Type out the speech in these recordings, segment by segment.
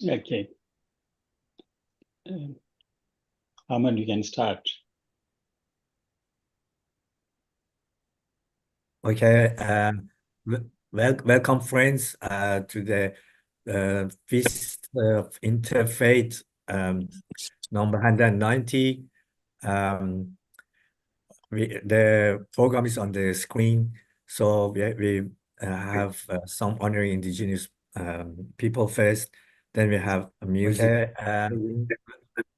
Okay. Aman, you can start. Okay. Welcome, friends, to the Feast of Interfaith number 190. The program is on the screen, so we have some honoring Indigenous people first. Then we have music.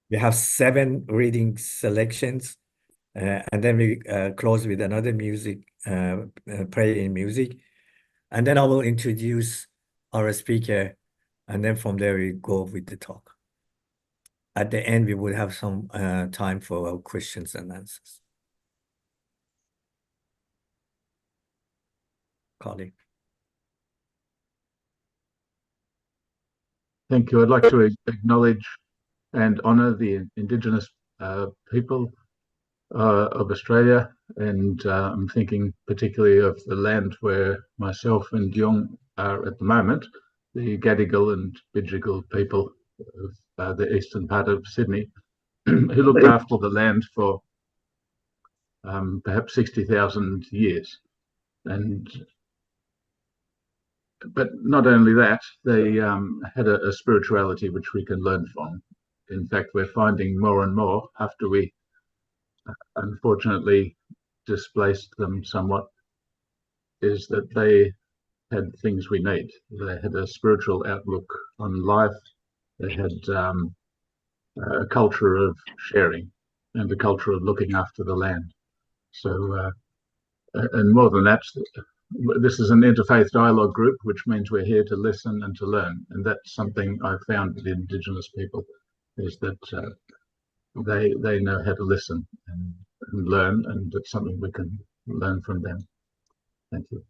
We have 7 reading selections, and then we close with another music, prayer in music. And then I will introduce our speaker, and then from there we go with the talk. At the end, we will have some time for our questions and answers. Colleague. Thank you. I'd like to acknowledge and honour the Indigenous people of Australia, and I'm thinking particularly of the land where myself and Yung are at the moment, the Gadigal and Bidjigal people of the eastern part of Sydney, who looked after the land for perhaps 60,000 years. But not only that, they had a spirituality which we can learn from. In fact, we're finding more and more after we unfortunately displaced them somewhat, is that they had things we need. They had a spiritual outlook on life. They had a culture of sharing and a culture of looking after the land. So, and more than that, this is an interfaith dialogue group, which means we're here to listen and to learn. And that's something I found with Indigenous people, is that they know how to listen and learn, and it's something we can learn from them. Thank you.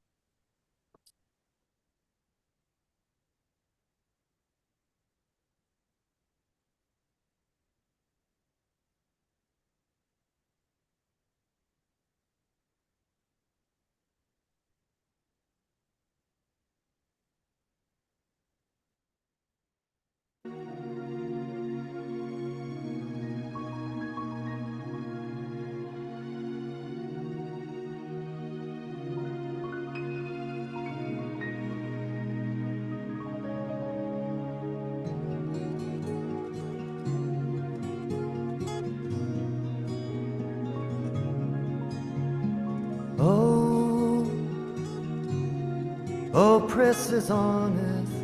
Oppressors on earth,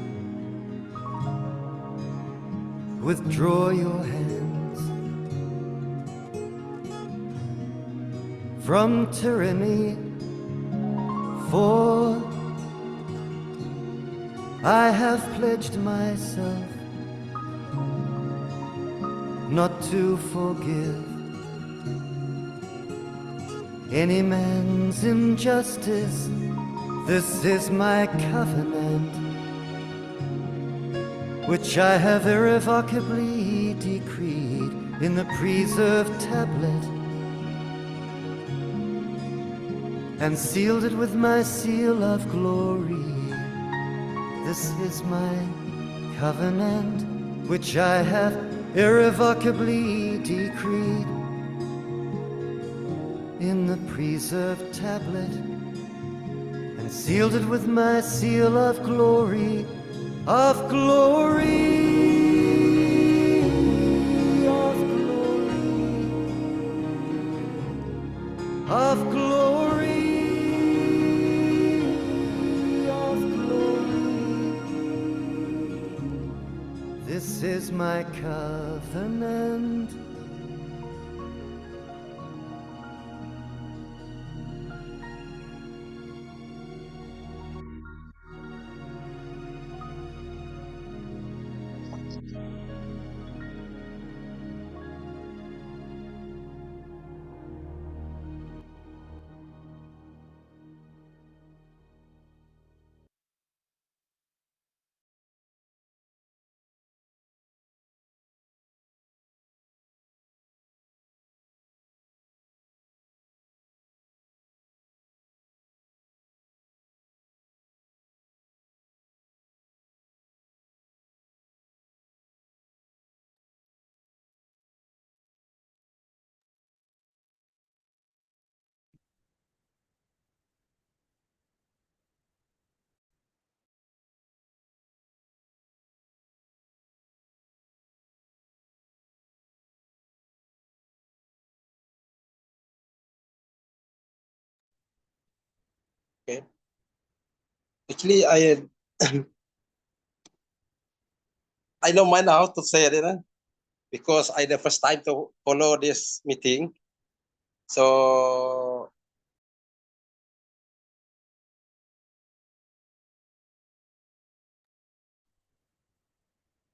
withdraw your hands from tyranny, for I have pledged myself not to forgive any man's injustice. This is my covenant, which I have irrevocably decreed in the preserved tablet, and sealed it with my seal of glory. This is my covenant, which I have irrevocably decreed in the preserved tablet, and sealed it with my seal of glory, of glory, of glory, of glory, of glory. This is my covenant. Okay. Actually, I don't mind how to say it, because I the first time to follow this meeting. So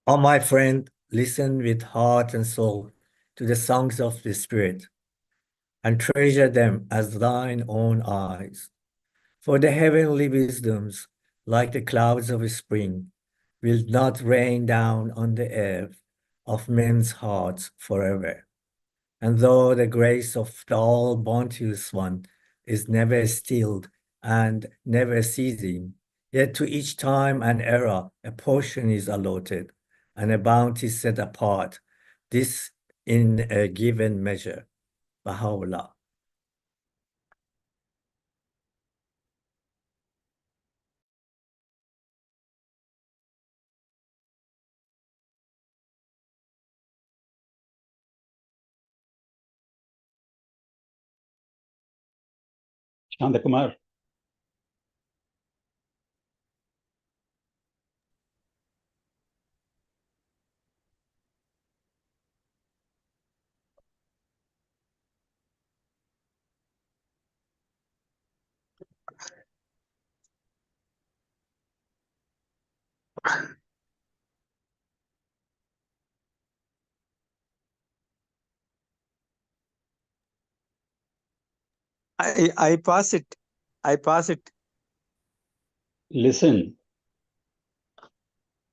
Oh, my friend, listen with heart and soul to the songs of the Spirit, and treasure them as thine own eyes. For the heavenly wisdoms, like the clouds of spring, will not rain down on the earth of men's hearts forever. And though the grace of the all-bounteous one is never stilled and never ceasing, yet to each time and era a portion is allotted, and a bounty set apart, this in a given measure. Baha'u'llah. Shantakumar. I pass it. I pass it. Listen,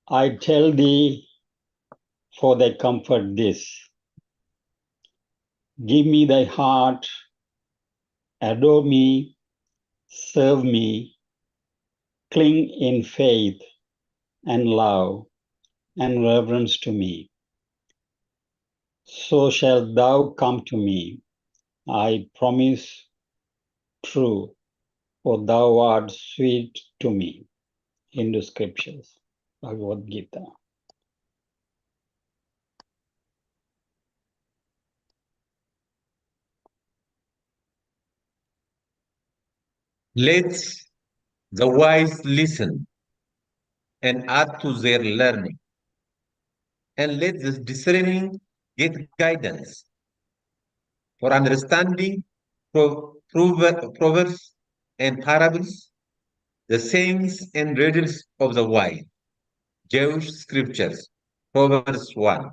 I tell thee for thy comfort this. Give me thy heart, adore me, serve me, cling in faith and love and reverence to me. So shalt thou come to me. I promise true, for thou art sweet to me. Hindu scriptures, Bhagavad Gita. Let the wise listen and add to their learning, and let the discerning get guidance for understanding proverbs and parables, the sayings and riddles of the wise. Jewish scriptures, Proverbs 1.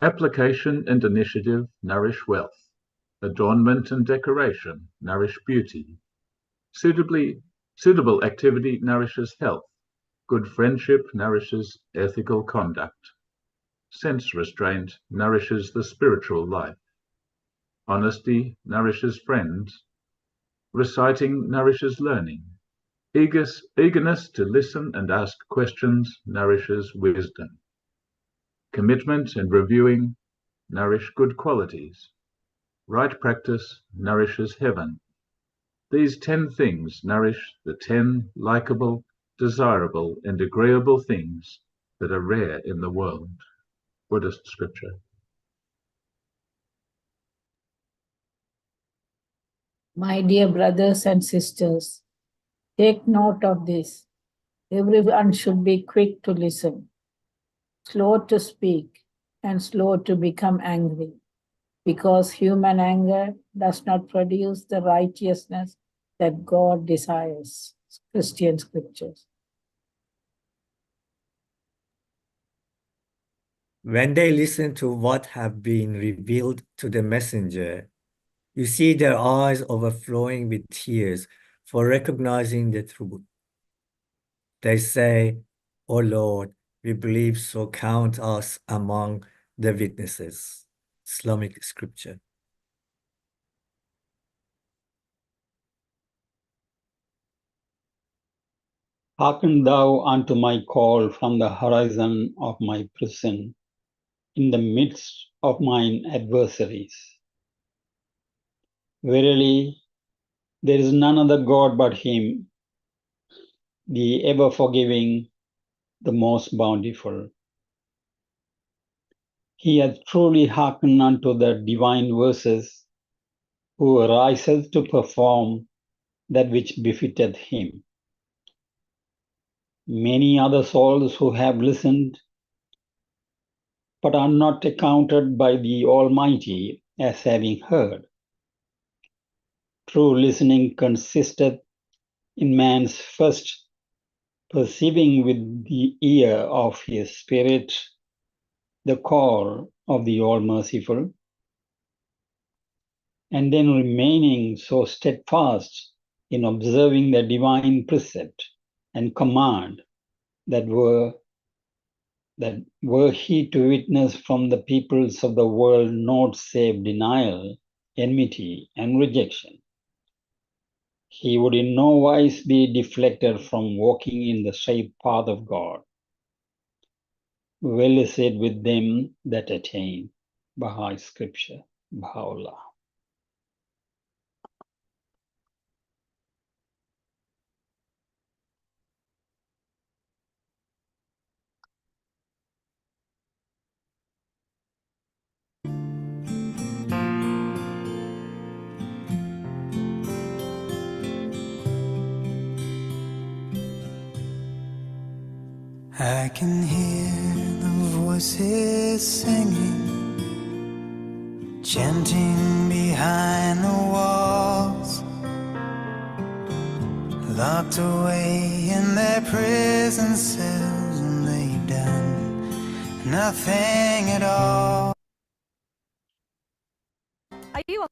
Application and initiative nourish wealth. Adornment and decoration nourish beauty. Suitable activity nourishes health. Good friendship nourishes ethical conduct. Sense restraint nourishes the spiritual life. Honesty nourishes friends. Reciting nourishes learning. Eagerness to listen and ask questions nourishes wisdom. Commitment and reviewing nourish good qualities. Right practice nourishes heaven. These 10 things nourish the 10 likable, desirable, and agreeable things that are rare in the world. Buddhist scripture. My dear brothers and sisters, take note of this. Everyone should be quick to listen, slow to speak, and slow to become angry, because human anger does not produce the righteousness that God desires. Christian scriptures. When they listen to what have been revealed to the messenger, you see their eyes overflowing with tears for recognizing the truth. They say, "O Lord, we believe, so count us among the witnesses." Islamic scripture. Hearken thou unto my call from the horizon of my prison, in the midst of mine adversaries. Verily, there is none other God but Him, the ever forgiving, the most bountiful. He hath truly hearkened unto the divine verses, who ariseth to perform that which befitteth him. Many other souls who have listened, but are not accounted by the Almighty as having heard. True listening consisteth in man's first perceiving with the ear of his spirit the call of the All-Merciful, and then remaining so steadfast in observing the divine precept and command that were he to witness from the peoples of the world naught save denial, enmity, and rejection, he would in no wise be deflected from walking in the straight path of God. Well is it with them that attain. Baha'i Scripture, Baha'u'llah. I can hear the voices singing, chanting behind the walls, locked away in their prison cells, and they've done nothing at all. Are you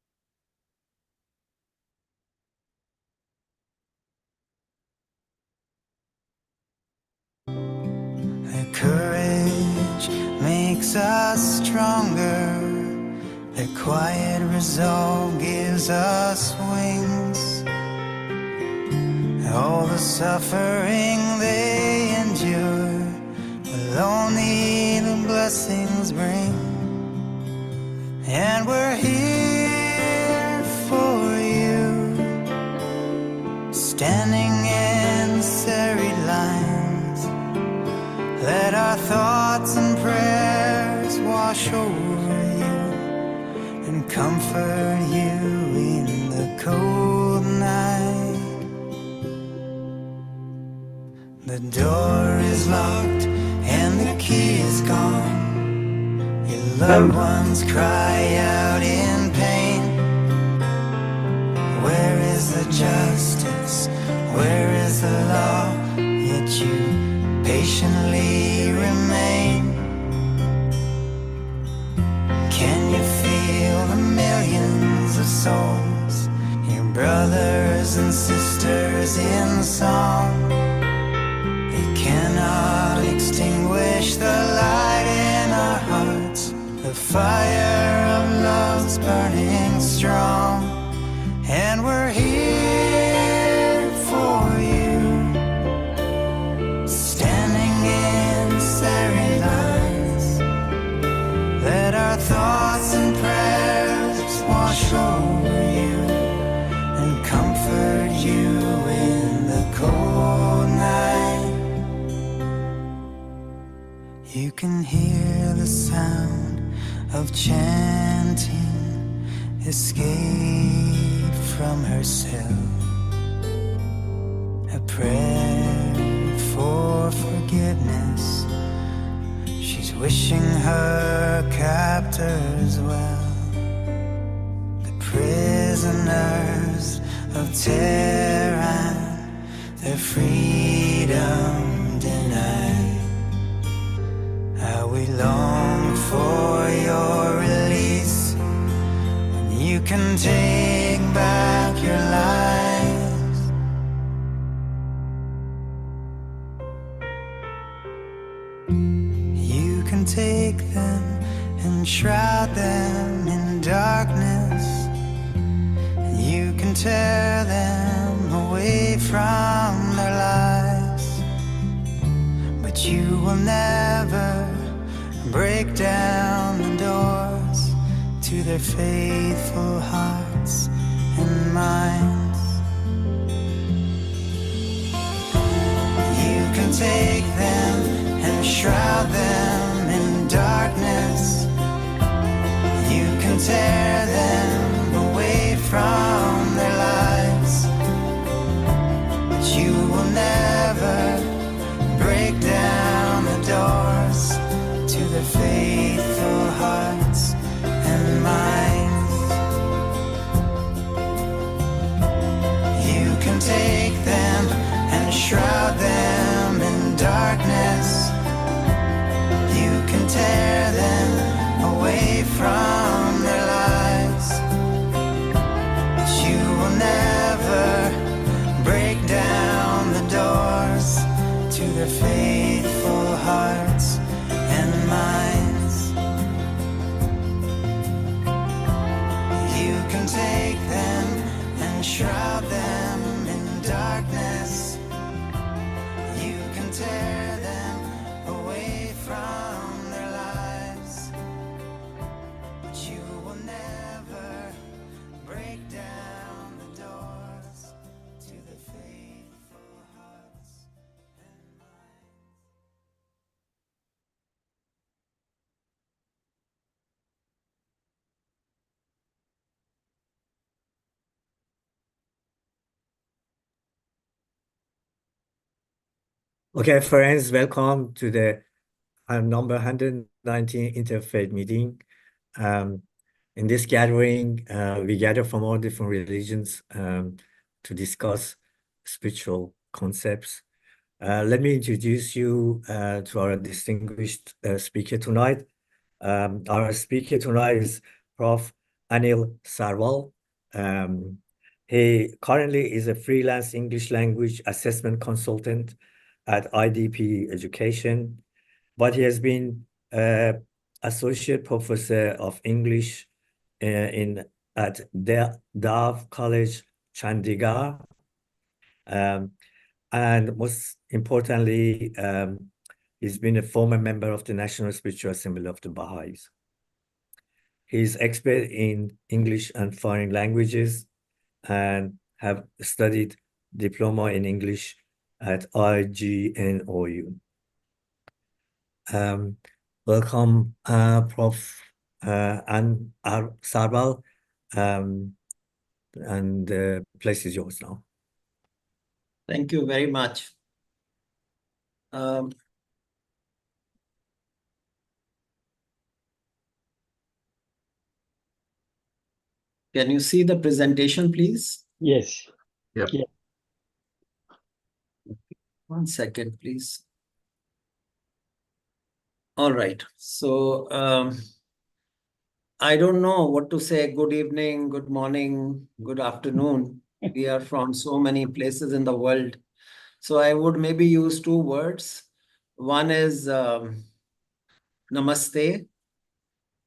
Their courage makes us stronger. Their quiet resolve gives us wings. All the suffering they endure will only the blessings bring. And we're here for you, standing in serried lines. Let our thoughts and prayers wash over you and comfort you in the cold night. The door is locked and the key is gone. Your loved ones cry out in pain. Where is the justice? Where is the law? Yet you patiently remain. Can you feel the millions of souls, your brothers and sisters in song? They cannot extinguish the light in our hearts. The fire of love's burning strong, and we're here for you, standing in serried lines. Let our thoughts and prayers wash over you and comfort you in the cold night. You can hear the sound of chanting escape from her cell, a prayer for forgiveness. She's wishing her captors well, the prisoners of Tehran, their freedom denied. How we long for your release, when you can take back your lives. You can take them and shroud them in darkness, and you can tear them away from their lives, but you will never break down the doors to their faithful hearts and minds. You can take them and shroud them in darkness, tear them away from their lives, but you will never break down the doors to their faithful hearts and minds. You can take them and shroud them in darkness. You can tear them away from their lives, but you will never break down the doors to their faithful hearts and minds. You can take them and shroud them in darkness. You can tear them away from their lives, but you will never break down the doors to the faithful hearts and minds. Okay, friends, welcome to the number 119 Interfaith meeting. In this gathering, we gather from all different religions to discuss spiritual concepts. Let me introduce you to our distinguished speaker tonight. Our speaker tonight is Prof. Anil Sarwal. He currently is a freelance English language assessment consultant at IDP Education, but he has been associate professor of English at Dav College, Chandigarh, and most importantly, he's been a former member of the National Spiritual Assembly of the Baha'is. He's expert in English and foreign languages and have studied diploma in English at IGNOU. Welcome, Prof. An Sarwal, and the place is yours now. Thank you very much. Can you see the presentation, please? Yes. Yep. Yeah. 1 second, please. All right. So I don't know what to say. Good evening, good morning, good afternoon. We are from so many places in the world. So I would maybe use 2 words. One is namaste,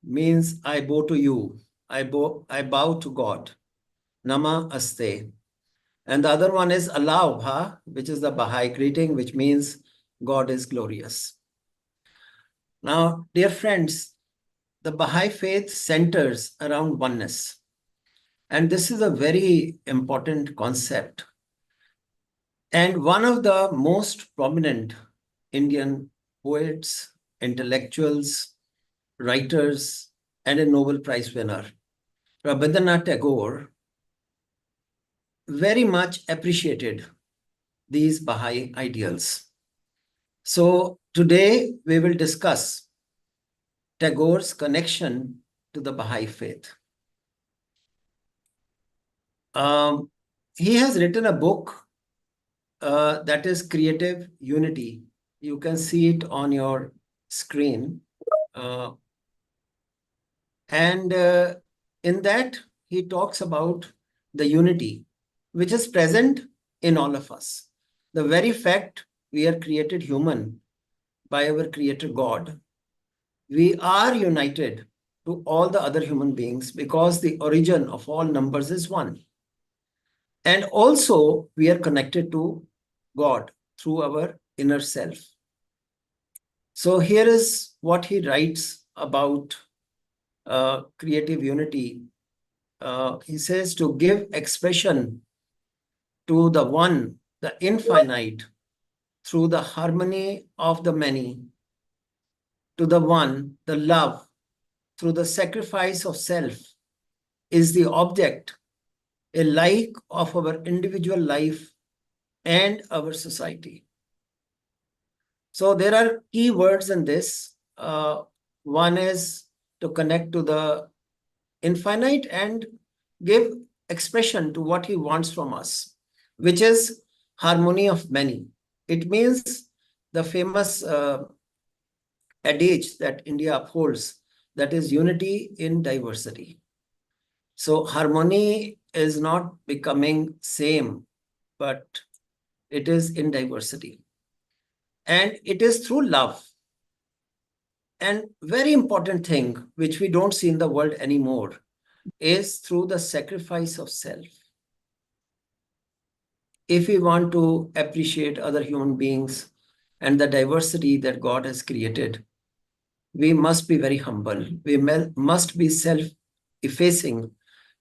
means I bow to you. I bow to God. Namaste. And the other one is Allah, which is the Baha'i greeting, which means God is glorious. Now, dear friends, the Baha'i faith centers around oneness. And this is a very important concept. And one of the most prominent Indian poets, intellectuals, writers, and a Nobel Prize winner, Rabindranath Tagore, very much appreciated these Baha'i ideals. So today we will discuss Tagore's connection to the Baha'i faith. He has written a book that is Creative Unity. You can see it on your screen. In that, he talks about the unity which is present in all of us. The very fact we are created human by our Creator God. We are united to all the other human beings because the origin of all numbers is 1. And also, we are connected to God through our inner self. So here is what he writes about creative unity. He says to give expression to the one, the infinite, through the harmony of the many, to the one, the love, through the sacrifice of self, is the object, alike of our individual life and our society. So there are key words in this. One is to connect to the infinite and give expression to what he wants from us, which is harmony of many. It means the famous adage that India upholds, that is unity in diversity. So harmony is not becoming same, but it is in diversity. And it is through love. And very important thing, which we don't see in the world anymore, is through the sacrifice of self. If we want to appreciate other human beings and the diversity that God has created, we must be very humble. We must be self-effacing.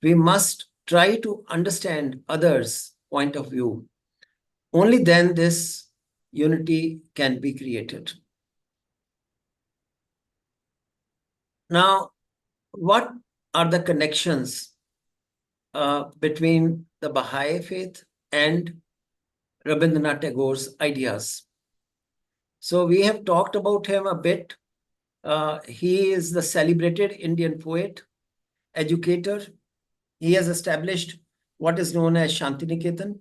We must try to understand others' point of view. Only then this unity can be created. Now, what are the connections between the Baha'i faith and Rabindranath Tagore's ideas? So we have talked about him a bit. He is the celebrated Indian poet, educator. He has established what is known as Shantiniketan,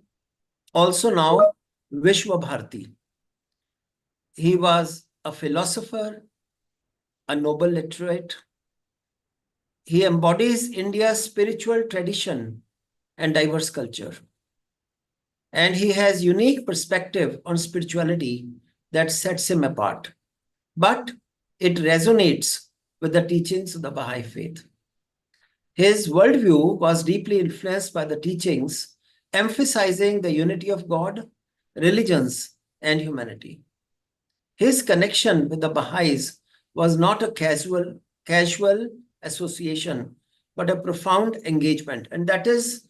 also now Vishwa Bharati. He was a philosopher, a noble literate. He embodies India's spiritual tradition and diverse culture. And he has unique perspective on spirituality that sets him apart. But it resonates with the teachings of the Baha'i faith. His worldview was deeply influenced by the teachings emphasizing the unity of God, religions, and humanity. His connection with the Baha'is was not a casual association, but a profound engagement. And that is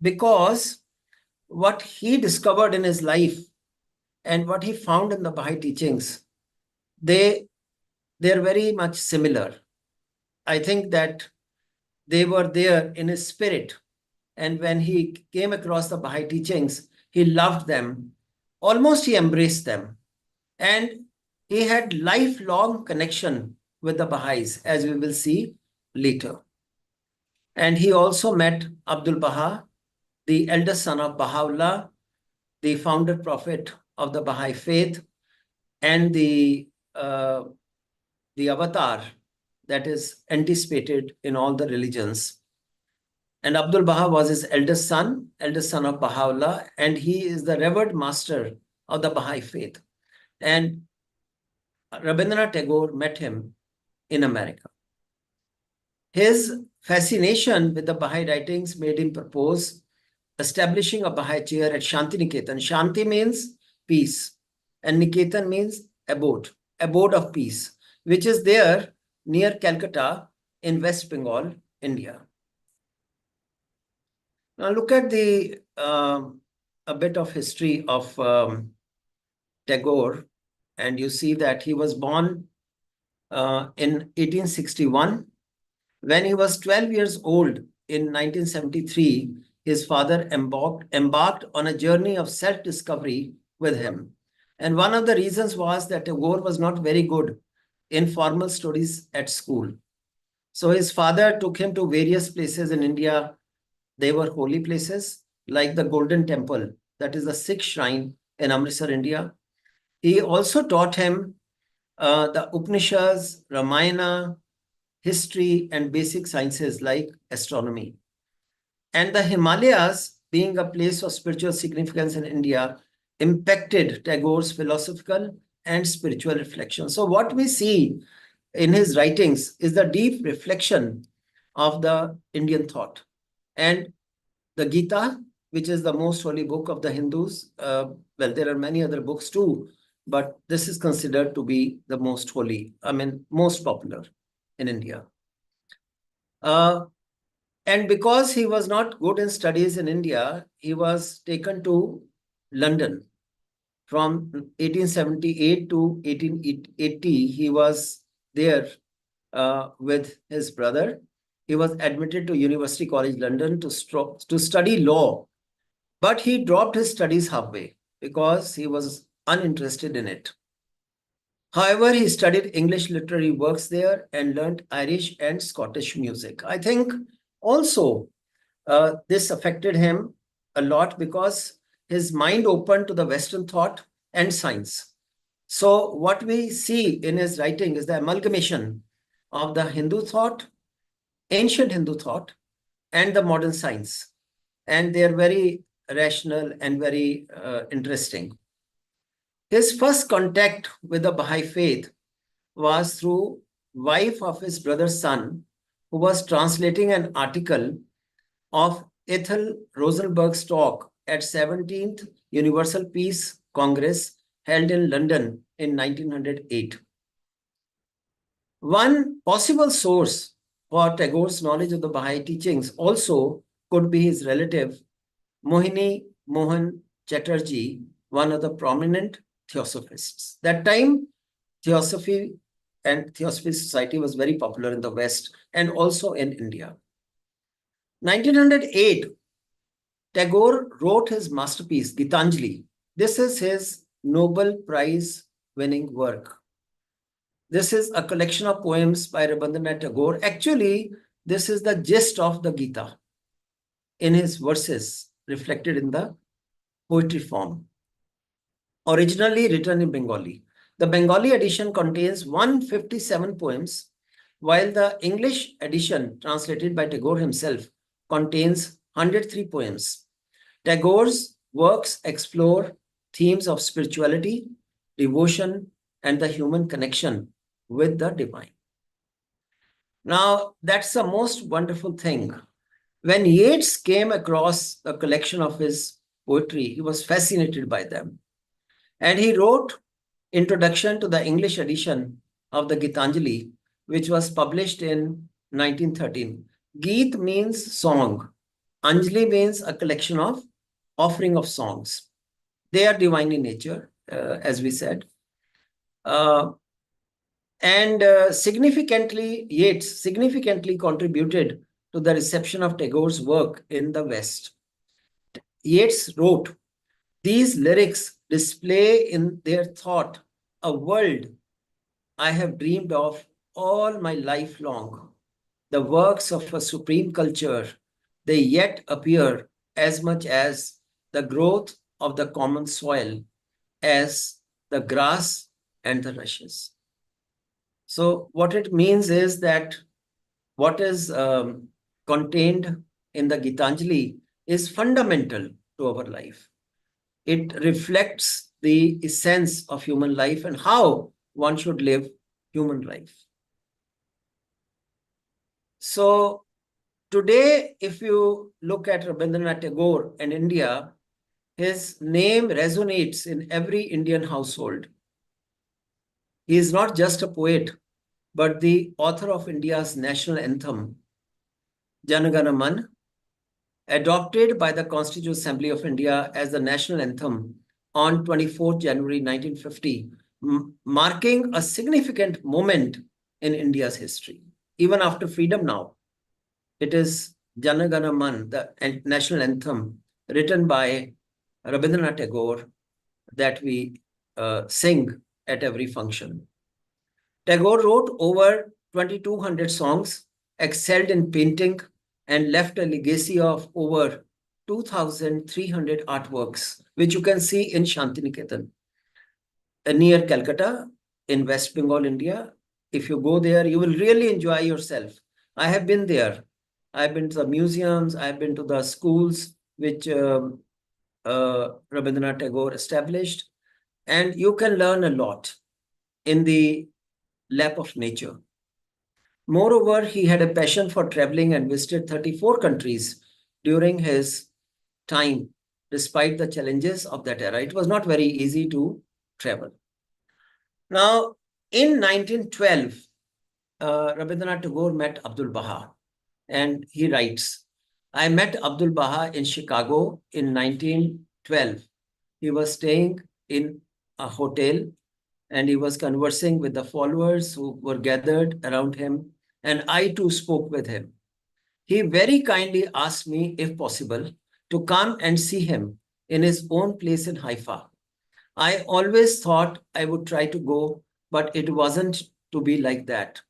because what he discovered in his life and what he found in the Baha'i teachings, they're very much similar. I think that they were there in his spirit. And when he came across the Baha'i teachings, he loved them. Almost he embraced them. And he had lifelong connection with the Baha'is, as we will see later. And he also met Abdul Baha, the eldest son of Baha'u'llah, the founder prophet of the Baha'i faith, and the avatar that is anticipated in all the religions. And Abdul Baha was his eldest son of Baha'u'llah, and he is the revered master of the Baha'i faith. And Rabindranath Tagore met him in America. His fascination with the Baha'i writings made him propose establishing a Baha'i chair at Shantiniketan. Shanti means peace, and Niketan means abode of peace, which is there near Calcutta in West Bengal, India. Now look at a bit of history of Tagore, and you see that he was born in 1861. When he was 12 years old in 1973, his father embarked on a journey of self-discovery with him. And one of the reasons was that Tagore was not very good in formal studies at school. So his father took him to various places in India. They were holy places, like the Golden Temple, that is the Sikh shrine in Amritsar, India. He also taught him the Upanishads, Ramayana, history, and basic sciences like astronomy. And the Himalayas, being a place of spiritual significance in India, impacted Tagore's philosophical and spiritual reflection. So what we see in his writings is the deep reflection of the Indian thought. And the Gita, which is the most holy book of the Hindus, well, there are many other books too, but this is considered to be the most holy, most popular in India. And because he was not good in studies in India, he was taken to London. From 1878 to 1880, he was there with his brother. he was admitted to University College London to study law, but he dropped his studies halfway because he was uninterested in it. However, he studied English literary works there and learned Irish and Scottish music. I think also this affected him a lot because his mind opened to the Western thought and science. So what we see in his writing is the amalgamation of the Hindu thought, ancient Hindu thought, and the modern science. And they are very rational and very interesting. His first contact with the Baha'i faith was through wife of his brother's son, who was translating an article of Ethel Rosenberg's talk at 17th Universal Peace Congress held in London in 1908. One possible source for Tagore's knowledge of the Baha'i teachings also could be his relative, Mohini Mohan Chatterjee, one of the prominent theosophists. That time, Theosophy and Theosophy Society was very popular in the West and also in India. 1908, Tagore wrote his masterpiece, Gitanjali. This is his Nobel Prize winning work. This is a collection of poems by Rabindranath Tagore. Actually, this is the gist of the Gita in his verses reflected in the poetry form. Originally written in Bengali. The Bengali edition contains 157 poems, while the English edition, translated by Tagore himself, contains 103 poems. Tagore's works explore themes of spirituality, devotion, and the human connection with the divine. Now, that's the most wonderful thing. When Yeats came across a collection of his poetry, he was fascinated by them. And he wrote introduction to the English edition of the Gitanjali, which was published in 1913. Geet means song. Anjali means a collection of offering of songs. They are divine in nature, as we said. Significantly, Yeats significantly contributed to the reception of Tagore's work in the West. Yeats wrote, "These lyrics display in their thought a world I have dreamed of all my life long. The works of a supreme culture, they yet appear as much as the growth of the common soil as the grass and the rushes." So what it means is that what is contained in the Gitanjali is fundamental to our life. It reflects the essence of human life and how one should live human life. So today, if you look at Rabindranath Tagore and India, his name resonates in every Indian household. He is not just a poet, but the author of India's national anthem, Jana Gana Man, adopted by the Constituent Assembly of India as the national anthem on 24th January 1950, marking a significant moment in India's history. Even after freedom now, it is Jana Gana Man, the national anthem written by Rabindranath Tagore, that we sing at every function. Tagore wrote over 2,200 songs, excelled in painting, and left a legacy of over 2,300 artworks, which you can see in Shantiniketan, near Calcutta, in West Bengal, India. If you go there, you will really enjoy yourself. I have been there. I've been to the museums, I've been to the schools which Rabindranath Tagore established, and you can learn a lot in the lap of nature. Moreover, he had a passion for traveling and visited 34 countries during his time, despite the challenges of that era. It was not very easy to travel. Now, in 1912, Rabindranath Tagore met Abdul Baha, and he writes, "I met Abdul Baha in Chicago in 1912. He was staying in a hotel and he was conversing with the followers who were gathered around him, and I too spoke with him. He very kindly asked me, if possible, to come and see him in his own place in Haifa. I always thought I would try to go, but it wasn't to be like that.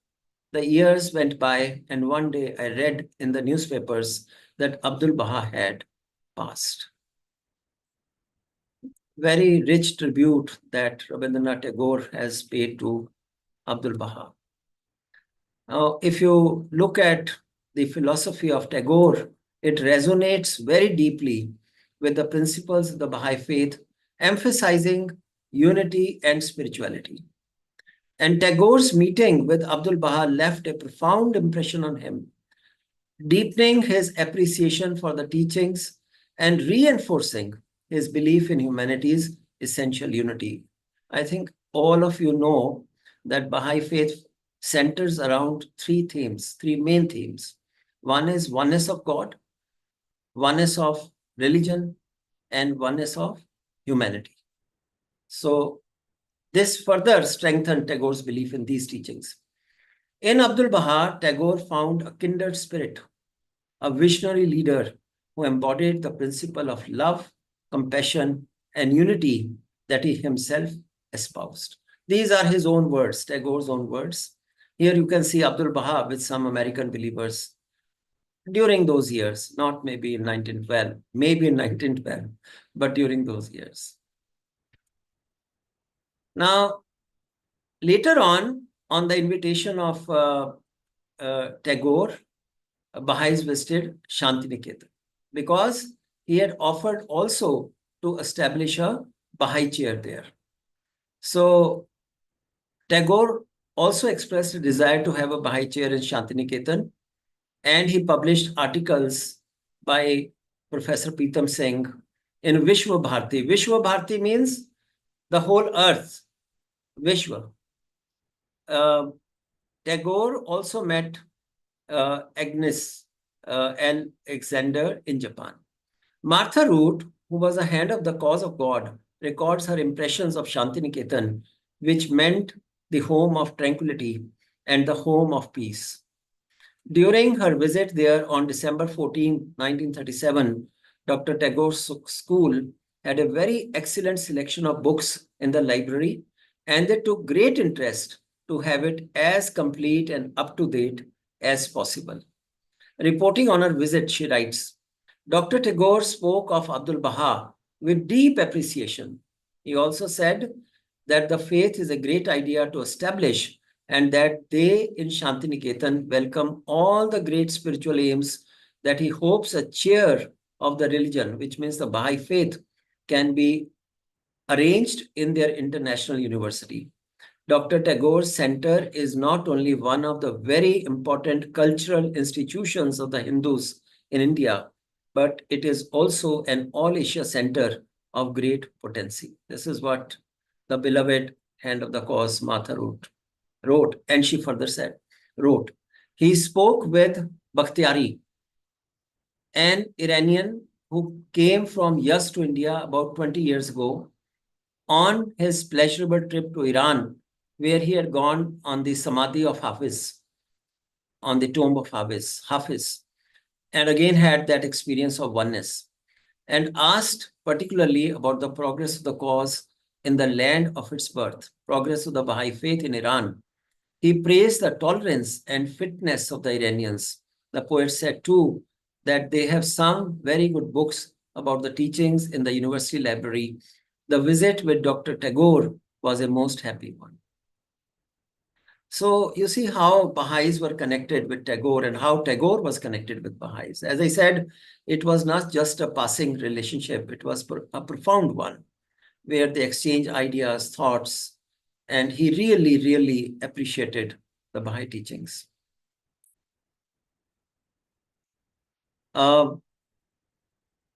The years went by, and one day I read in the newspapers that Abdul Baha had passed. Very rich tribute that Rabindranath Tagore has paid to Abdul Baha. Now, if you look at the philosophy of Tagore, it resonates very deeply with the principles of the Baha'i faith, emphasizing unity and spirituality. And Tagore's meeting with Abdul Baha left a profound impression on him, deepening his appreciation for the teachings and reinforcing his belief in humanity's essential unity. I think all of you know that Baha'i faith centers around three main themes. One is oneness of God, oneness of religion, and oneness of humanity. So this further strengthened Tagore's belief in these teachings. In Abdul Baha, Tagore found a kindred spirit, a visionary leader who embodied the principle of love, compassion, and unity that he himself espoused. These are his own words, Tagore's own words. Here you can see Abdul Baha with some American believers during those years, not maybe in 1912, maybe in 1912, but during those years. Now, later on the invitation of Tagore, Baha'is visited Shantiniketan because he had offered also to establish a Baha'i chair there. So Tagore also expressed a desire to have a Baha'i chair in Shantiniketan, and he published articles by Professor Pritam Singh in Vishwa Bharati. Vishwa Bharati means the whole earth, Vishwa. Tagore also met Agnes and Alexander in Japan. Martha Root, who was a hand of the cause of God, records her impressions of Shantiniketan, which meant the home of tranquility and the home of peace. During her visit there on December 14, 1937, Dr. Tagore's school had a very excellent selection of books in the library, and they took great interest to have it as complete and up-to-date as possible. Reporting on her visit, she writes, Dr. Tagore spoke of Abdul Baha with deep appreciation. He also said that the faith is a great idea to establish and that they in Shantiniketan welcome all the great spiritual aims that he hopes a chair of the religion, which means the Baha'i faith, can be arranged in their international university. Dr. Tagore's center is not only one of the very important cultural institutions of the Hindus in India, but it is also an all-Asia center of great potency. This is what the beloved hand of the cause, Martha Root, wrote. And she further said, he spoke with Bakhtiari, an Iranian who came from Yazd to India about 20 years ago on his pleasurable trip to Iran, where he had gone on the Samadhi of Hafiz, on the tomb of Hafiz, and again had that experience of oneness, and asked particularly about the progress of the cause in the land of its birth, progress of the Baha'i faith in Iran. He praised the tolerance and fitness of the Iranians. The poet said too that they have some very good books about the teachings in the university library. The visit with Dr. Tagore was a most happy one. So you see how Baha'is were connected with Tagore and how Tagore was connected with Baha'is. As I said, it was not just a passing relationship. It was a profound one where they exchanged ideas, thoughts, and he really, really appreciated the Baha'i teachings.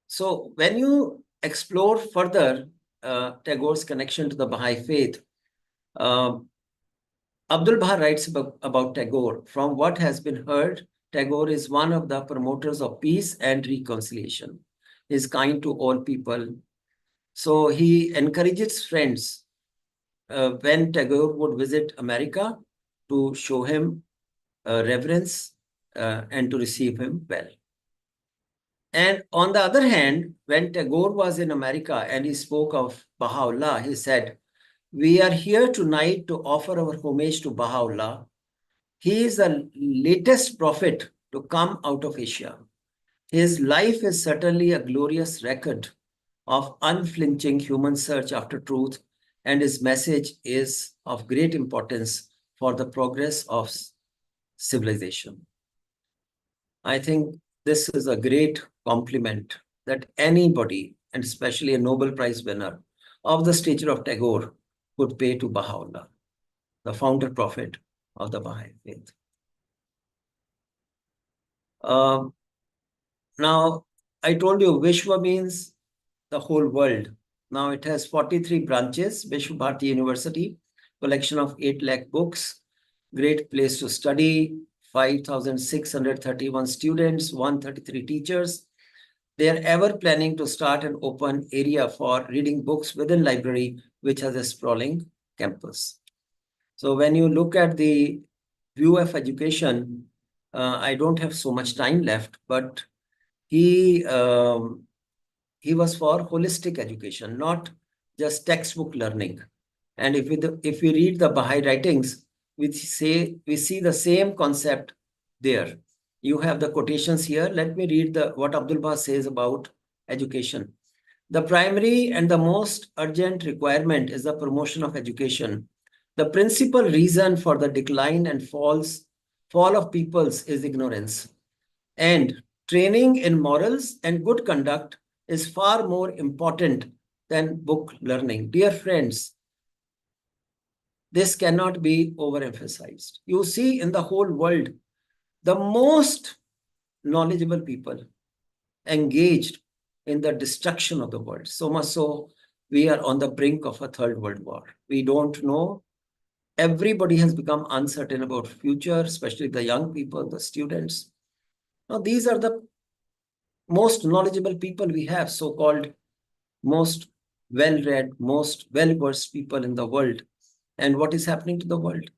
So when you explore further Tagore's connection to the Baha'i faith, Abdul Baha writes about Tagore. From what has been heard, Tagore is one of the promoters of peace and reconciliation. He is kind to all people. So he encourages friends when Tagore would visit America to show him reverence, and to receive him well. And on the other hand, when Tagore was in America and he spoke of Baha'u'llah, he said, "We are here tonight to offer our homage to Baha'u'llah. He is the latest prophet to come out of Asia. His life is certainly a glorious record of unflinching human search after truth, and his message is of great importance for the progress of civilization." I think this is a great compliment that anybody, and especially a Nobel Prize winner of the stature of Tagore, could pay to Baha'u'llah, the founder prophet of the Baha'i faith. Now, I told you Vishwa means the whole world. Now it has 43 branches, Vishwa Bharati University, collection of 8 lakh books, great place to study, 5,631 students, 133 teachers. They are ever planning to start an open area for reading books within library, which has a sprawling campus. So when you look at the view of education, I don't have so much time left, but he was for holistic education, not just textbook learning. And if we read the Baha'i writings, we see the same concept there. You have the quotations here. Let me read what Abdul Baha says about education. "The primary and the most urgent requirement is the promotion of education. The principal reason for the decline and fall of peoples is ignorance. And training in morals and good conduct is far more important than book learning." Dear friends, this cannot be overemphasized. You see in the whole world, the most knowledgeable people engaged in the destruction of the world. So much so, we are on the brink of a third world war. We don't know. Everybody has become uncertain about future, especially the young people, the students. Now, these are the most knowledgeable people we have, so-called most well-read, most well-versed people in the world. And what is happening to the world?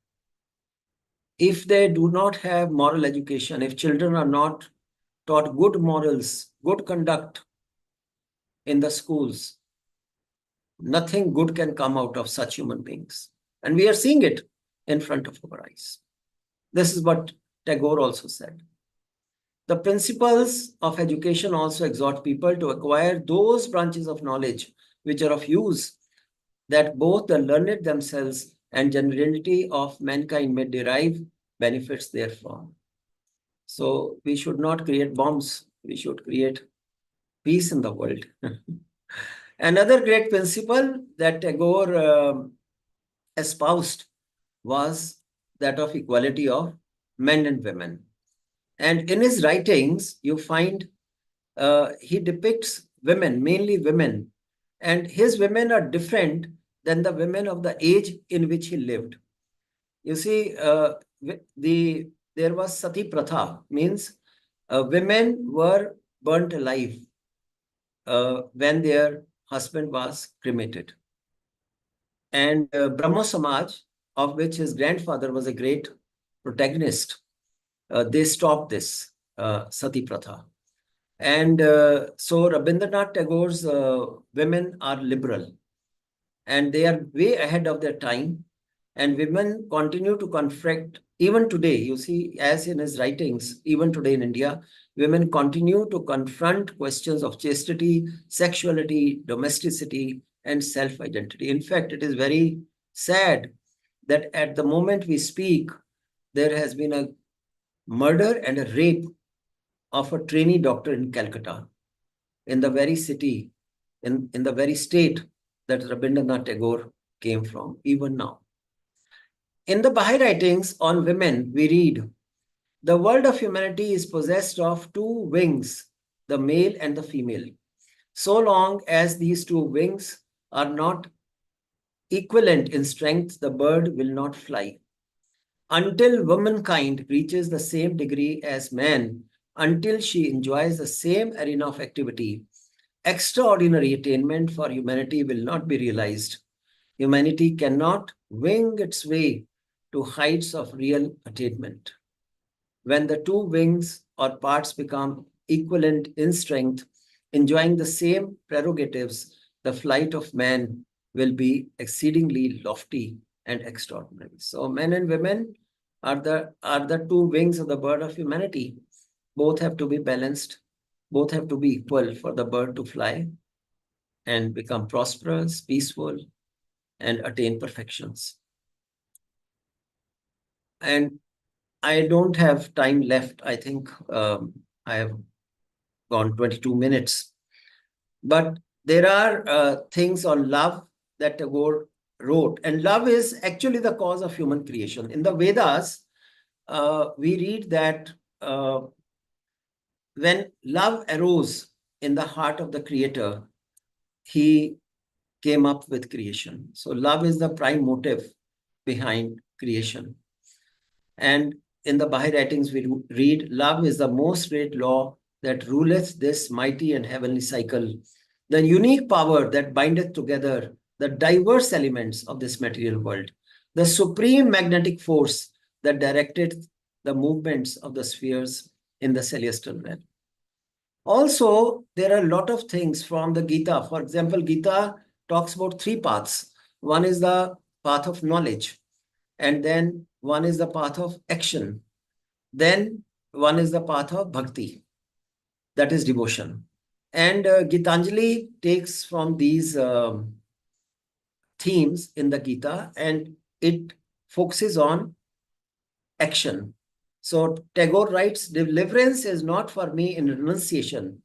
If they do not have moral education, if children are not taught good morals, good conduct in the schools, nothing good can come out of such human beings. And we are seeing it in front of our eyes. This is what Tagore also said. The principles of education also exhort people to acquire those branches of knowledge which are of use, that both the learned themselves and generality of mankind may derive benefits therefrom. So we should not create bombs. We should create peace in the world. Another great principle that Tagore espoused was that of equality of men and women. And in his writings, you find he depicts women, mainly women, and his women are different than the women of the age in which he lived. You see, there was Sati Pratha, means women were burnt alive when their husband was cremated. And Brahmo Samaj, of which his grandfather was a great protagonist, they stopped this Sati Pratha. And so Rabindranath Tagore's women are liberal, and they are way ahead of their time. And women continue to confront, even today, you see, as in his writings, even today in India, women continue to confront questions of chastity, sexuality, domesticity, and self-identity. In fact, it is very sad that at the moment we speak, there has been a murder and a rape of a trainee doctor in Calcutta, in the very city, in the very state that Rabindranath Tagore came from, even now. In the Baha'i writings on women, we read, "The world of humanity is possessed of two wings, the male and the female. So long as these two wings are not equivalent in strength, the bird will not fly. Until womankind reaches the same degree as man, until she enjoys the same arena of activity, extraordinary attainment for humanity will not be realized. Humanity cannot wing its way to heights of real attainment." when the two wings or parts become equivalent in strength, enjoying the same prerogatives, the flight of man will be exceedingly lofty and extraordinary. So men and women are the two wings of the bird of humanity. Both have to be balanced. Both have to be equal for the bird to fly and become prosperous, peaceful, and attain perfections. And I don't have time left. I think I have gone 22 minutes. But there are things on love that Tagore wrote. And love is actually the cause of human creation. In the Vedas, we read that when love arose in the heart of the Creator, he came up with creation. So love is the prime motive behind creation. And in the Baha'i writings, we read, love is the most great law that ruleth this mighty and heavenly cycle, the unique power that bindeth together the diverse elements of this material world, the supreme magnetic force that directed the movements of the spheres in the celestial realm. Also, there are a lot of things from the Gita. For example, Gita talks about three paths. One is the path of knowledge, and then one is the path of action. Then one is the path of bhakti, that is devotion. And Gitanjali takes from these themes in the Gita, and it focuses on action. So Tagore writes, deliverance is not for me in renunciation.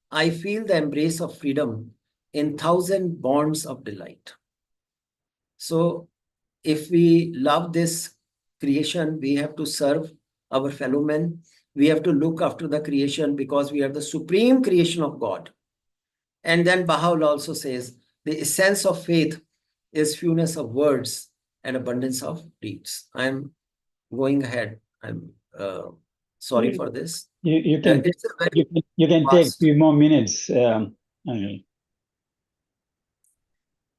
I feel the embrace of freedom in thousand bonds of delight. So if we love this creation, we have to serve our fellow men. We have to look after the creation because we are the supreme creation of God. And then Baha'u'llah also says, the essence of faith is fewness of words and abundance of deeds. I'm going ahead. I'm sorry for this. You can It's a very you can take a few more minutes. Anil.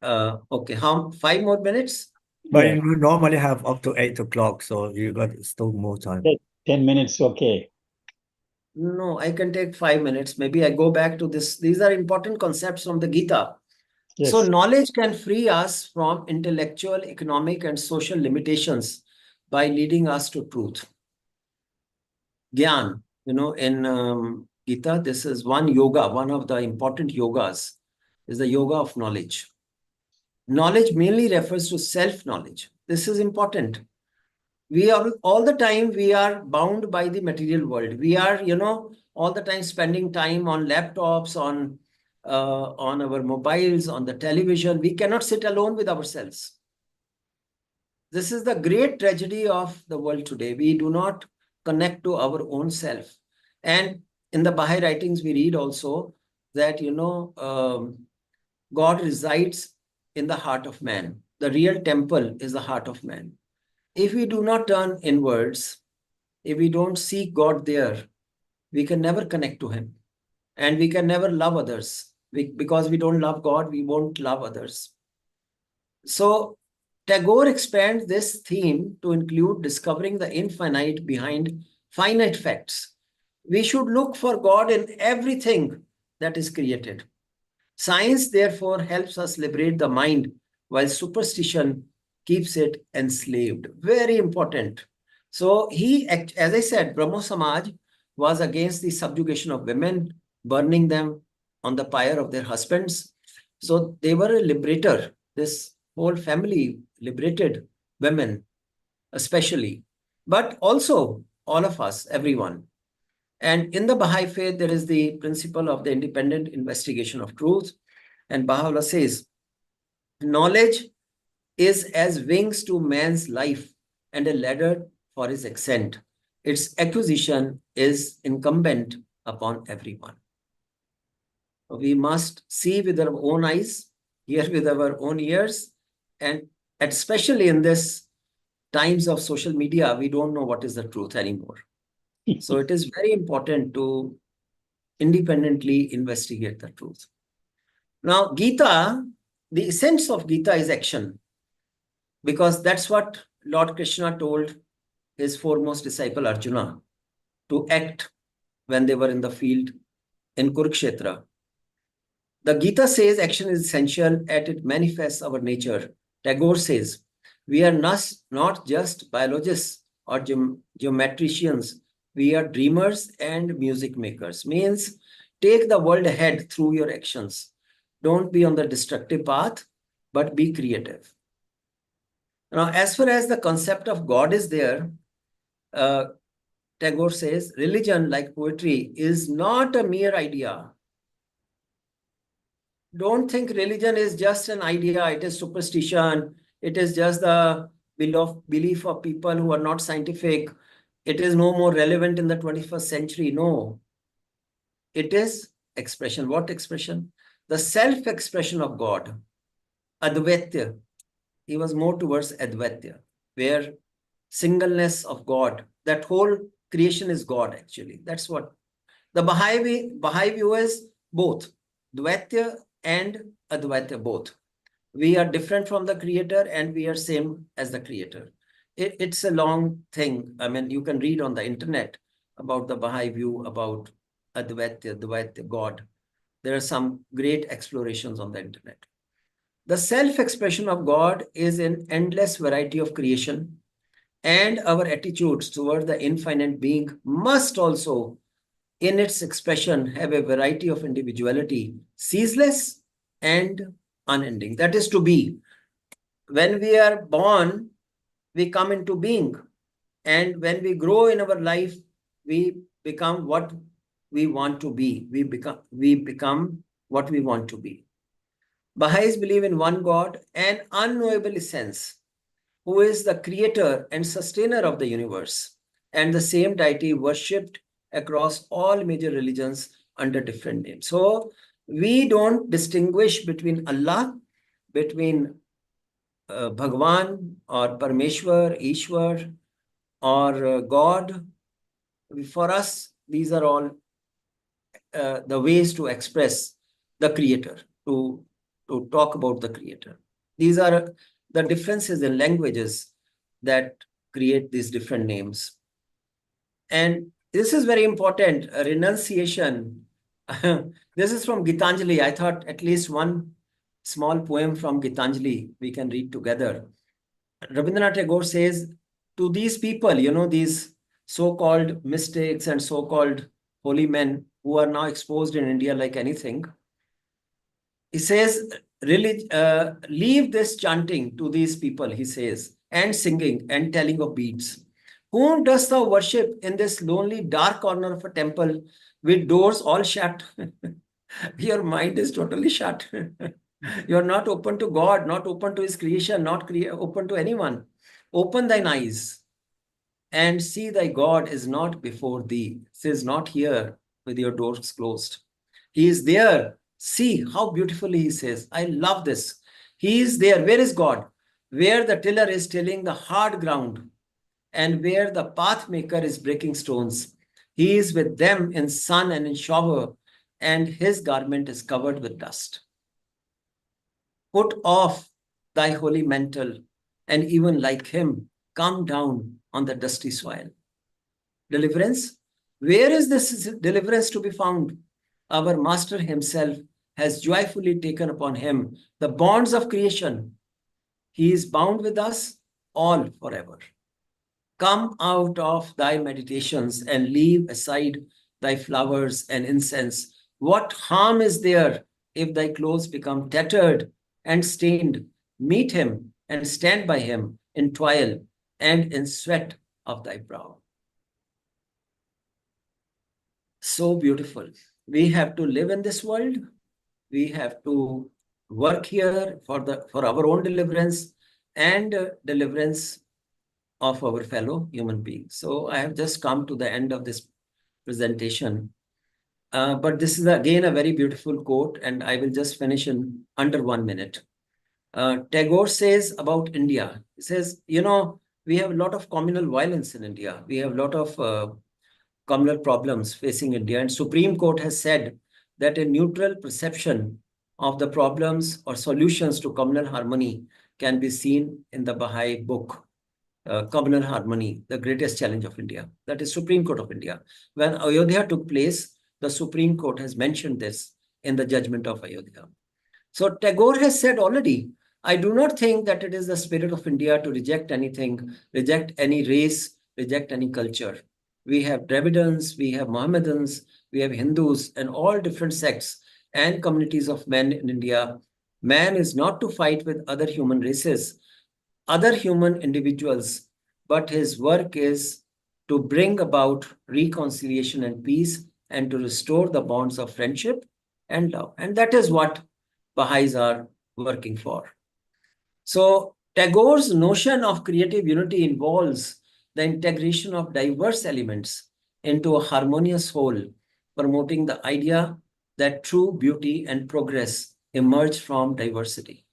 Okay, how 5 more minutes? But Yeah. you normally have up to 8 o'clock, so you got still more time. 10 minutes, okay. No, I can take 5 minutes. Maybe I go back to this. These are important concepts from the Gita. Yes. So knowledge can free us from intellectual, economic, and social limitations by leading us to truth. Gyan, in Gita, this is one yoga, one of the important yogas is the yoga of knowledge. Knowledge mainly refers to self-knowledge. This is important. We are all the time, we are bound by the material world. We are, all the time spending time on laptops, on our mobiles, on the television. We cannot sit alone with ourselves. This is the great tragedy of the world today. We do not connect to our own self. And in the Baha'i writings, we read also that, God resides in the heart of man. The real temple is the heart of man. If we do not turn inwards, if we don't seek God there, we can never connect to him. And we can never love others. Because we don't love God, we won't love others. So Tagore expands this theme to include discovering the infinite behind finite facts. We should look for God in everything that is created. Science, therefore, helps us liberate the mind, while superstition keeps it enslaved. Very important. So as I said, Brahmo Samaj was against the subjugation of women, burning them on the pyre of their husbands. So they were a liberator. This whole family liberated women, especially, but also all of us, everyone. And in the Baha'i faith, there is the principle of the independent investigation of truth. And Baha'u'llah says, knowledge is as wings to man's life and a ladder for his ascent. Its acquisition is incumbent upon everyone. We must see with our own eyes, hear with our own ears, and especially in this times of social media, we don't know what is the truth anymore. So it is very important to independently investigate the truth. Now, Gita, the essence of Gita is action, because that's what Lord Krishna told his foremost disciple Arjuna. to act when they were in the field in Kurukshetra. The Gita says action is essential and it manifests our nature. Tagore says, we are not just biologists or geometricians. We are dreamers and music makers. Means take the world ahead through your actions. Don't be on the destructive path, but be creative. Now, as far as the concept of God is there, Tagore says, religion, like poetry, is not a mere idea. Don't think religion is just an idea. It is superstition. It is just the belief of people who are not scientific. It is no more relevant in the 21st century. No. It is expression. What expression? The self-expression of God. Advaitya. He was more towards Advaitya, where singleness of God, that whole creation is God actually. That's what. The Baha'i view is both. Dvaitya and Advaitya both. We are different from the creator and we are same as the creator. It's a long thing. I mean, you can read on the internet about the Baha'i view about Advaitya, Dvaitya, God. There are some great explorations on the internet. The self-expression of God is an endless variety of creation, and our attitudes toward the infinite being must also, in its expression, have a variety of individuality, ceaseless and unending. That is to be. When we are born, we come into being. And when we grow in our life, we become what we want to be. We become what we want to be. Baha'is believe in one God, an unknowable essence, who is the creator and sustainer of the universe, and the same deity worshipped across all major religions under different names. So we don't distinguish between Allah, between Bhagwan or Parmeshwar, Ishwar, or God. For us, these are all the ways to express the creator, to talk about the creator. These are the differences in languages that create these different names. And this is very important, renunciation. This is from Gitanjali. I thought at least one small poem from Gitanjali we can read together. Rabindranath Tagore says, to these people, these so-called mystics and so-called holy men who are now exposed in India like anything, he says, really, leave this chanting to these people, he says, and singing and telling of beads. Whom dost thou worship in this lonely dark corner of a temple with doors all shut? Your mind is totally shut. You're not open to God, not open to his creation, not open to anyone. Open thine eyes and see thy God is not before thee. He is not here with your doors closed. He is there. See how beautifully he says. I love this. He is there. Where is God? Where the tiller is tilling the hard ground and where the path maker is breaking stones. He is with them in sun and in shower, and his garment is covered with dust. Put off thy holy mantle, and even like him, come down on the dusty soil. Deliverance? Where is this deliverance to be found? Our master himself has joyfully taken upon him the bonds of creation. He is bound with us all forever. Come out of thy meditations and leave aside thy flowers and incense. What harm is there if thy clothes become tattered and stained? Meet him and stand by him in toil and in sweat of thy brow. So beautiful. We have to live in this world. We have to work here for our own deliverance and deliverance of our fellow human beings. So I have just come to the end of this presentation. But this is again a very beautiful quote, and I will just finish in under 1 minute. Tagore says about India, he says, we have a lot of communal violence in India. We have a lot of communal problems facing India. And Supreme Court has said that a neutral perception of the problems or solutions to communal harmony can be seen in the Baha'i book, communal harmony, the greatest challenge of India. That is Supreme Court of India. When Ayodhya took place, the Supreme Court has mentioned this in the judgment of Ayodhya. So Tagore has said already, I do not think that it is the spirit of India to reject anything, reject any race, reject any culture. We have Dravidians, we have Mohammedans, we have Hindus, and all different sects and communities of men in India. Man is not to fight with other human races, other human individuals, but his work is to bring about reconciliation and peace and to restore the bonds of friendship and love. And that is what Baha'is are working for. So Tagore's notion of creative unity involves the integration of diverse elements into a harmonious whole, promoting the idea that true beauty and progress emerge from diversity.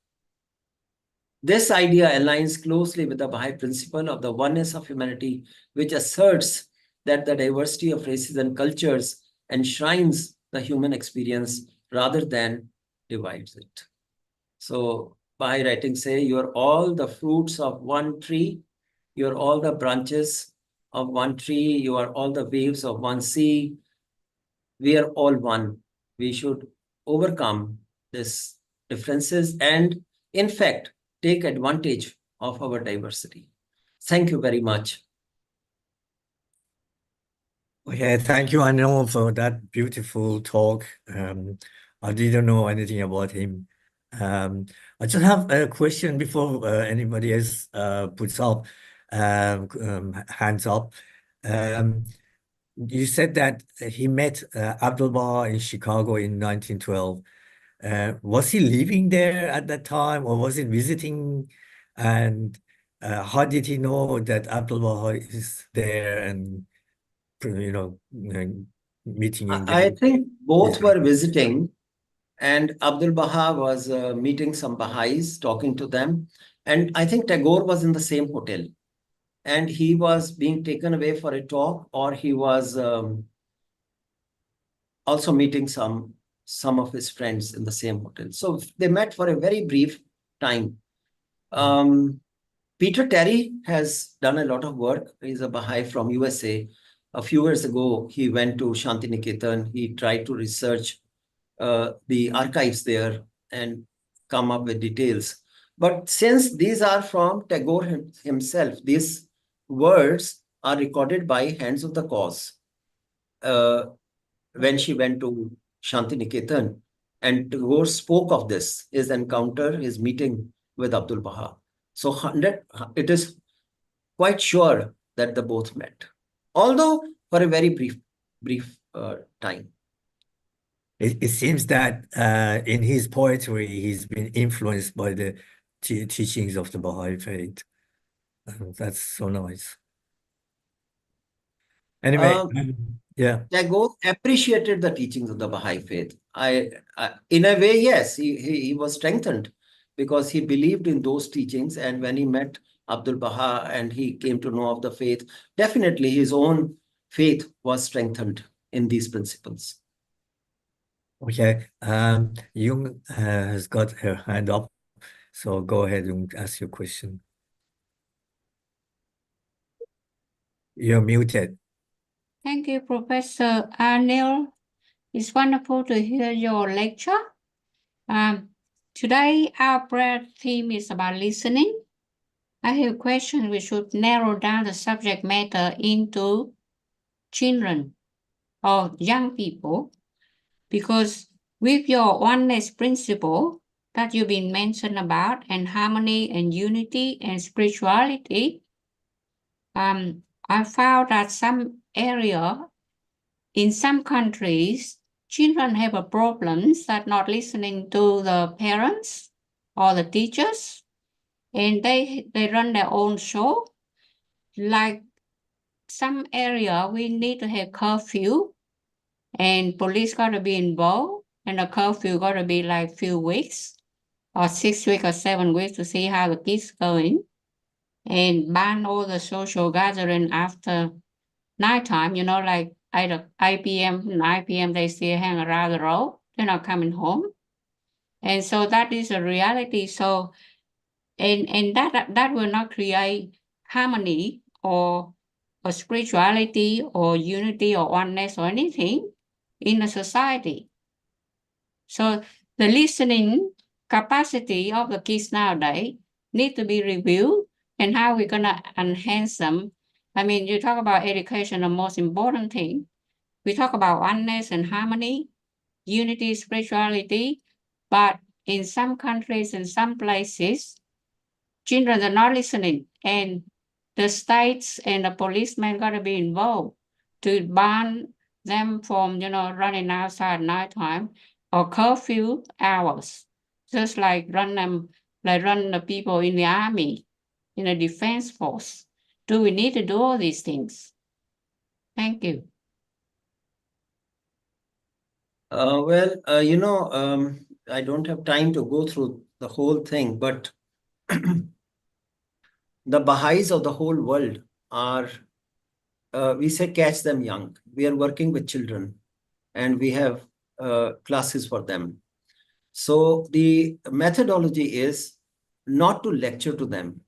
This idea aligns closely with the Baha'i principle of the oneness of humanity, which asserts that the diversity of races and cultures enshrines the human experience rather than divides it. So Baha'i writings say, you are all the fruits of one tree, you are all the branches of one tree, you are all the waves of one sea. We are all one. We should overcome these differences and, in fact, take advantage of our diversity. Thank you very much. Okay, thank you, Anil, for that beautiful talk. I didn't know anything about him. I just have a question before anybody else puts up hands up. You said that he met Abdul Baha in Chicago in 1912. Was he living there at that time, or was he visiting? And how did he know that Abdul Baha is there and meeting in I there? think both were visiting, and Abdul Baha was meeting some Baha'is, talking to them. And I think Tagore was in the same hotel, and he was being taken away for a talk, or he was also meeting some of his friends in the same hotel. So they met for a very brief time. Peter Terry has done a lot of work. He's a Baha'i from USA. A few years ago, he went to Shantiniketan. He tried to research the archives there and come up with details. But since these are from Tagore himself, these words are recorded by Hands of the Cause when she went to Shantiniketan. And Tagore spoke of this, his encounter, his meeting with Abdul Baha. So it is quite sure that they both met, although for a very brief time. It seems that in his poetry, he's been influenced by the teachings of the Baha'i faith. That's so nice. Anyway, yeah. Tagore appreciated the teachings of the Baha'i faith. In a way, yes, he was strengthened because he believed in those teachings. And when he met Abdul Baha and he came to know of the faith, definitely his own faith was strengthened in these principles. Okay, Jung has got her hand up, so go ahead and ask your question. You're muted. Thank you, Professor Anil. It's wonderful to hear your lecture. Today, our prayer theme is about listening. I have a question. We should narrow down the subject matter into children or young people, because with your oneness principle that you've been mentioned about, and harmony and unity and spirituality, I found that some area in some countries, children have a problems that not listening to the parents or the teachers, and they run their own show. Like some area, we need to have curfew, and police got to be involved, and the curfew got to be like few weeks or 6 weeks or 7 weeks to see how the kids going, and ban all the social gathering after nighttime, like 8 p.m., 9 p.m., they still hang around the road. They're not coming home. And so that is a reality. So, and that will not create harmony or spirituality or unity or oneness or anything in the society. So the listening capacity of the kids nowadays need to be reviewed, and how we're gonna enhance them. I mean, you talk about education, the most important thing. We talk about oneness and harmony, unity, spirituality, but in some countries, in some places, children are not listening, and the states and the policemen got to be involved to ban them from, running outside nighttime or curfew hours, just like run the people in the army, in the defense force. Do we need to do all these things? Thank you. I don't have time to go through the whole thing, but the Baha'is of the whole world are, we say, catch them young. We are working with children, and we have classes for them. So the methodology is not to lecture to them,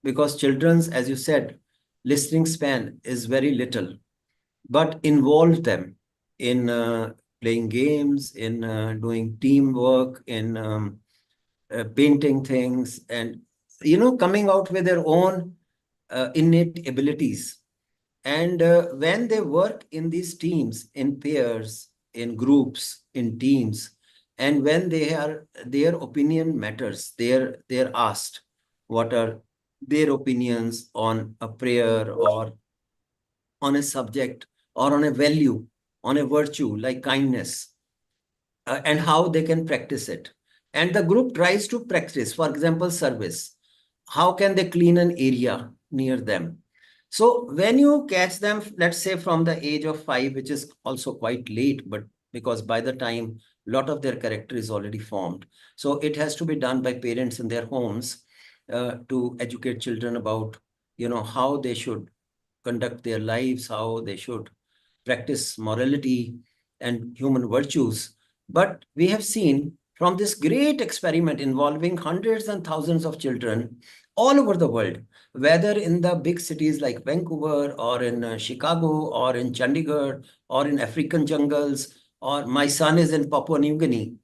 because children's, as you said, listening span is very little, but involve them in playing games, in doing teamwork, in painting things, and coming out with their own innate abilities. And when they work in these teams, in pairs, in groups, in teams, and when their opinion matters, they're asked what are their opinions on a prayer or on a subject or on a value, on a virtue like kindness, and how they can practice it. And the group tries to practice, for example, service. How can they clean an area near them? So when you catch them, let's say from the age of 5, which is also quite late, but because by the time a lot of their character is already formed. So it has to be done by parents in their homes to educate children about, how they should conduct their lives, how they should practice morality and human virtues. But we have seen from this great experiment involving hundreds and thousands of children all over the world, whether in the big cities like Vancouver or in Chicago or in Chandigarh or in African jungles, or my son is in Papua New Guinea,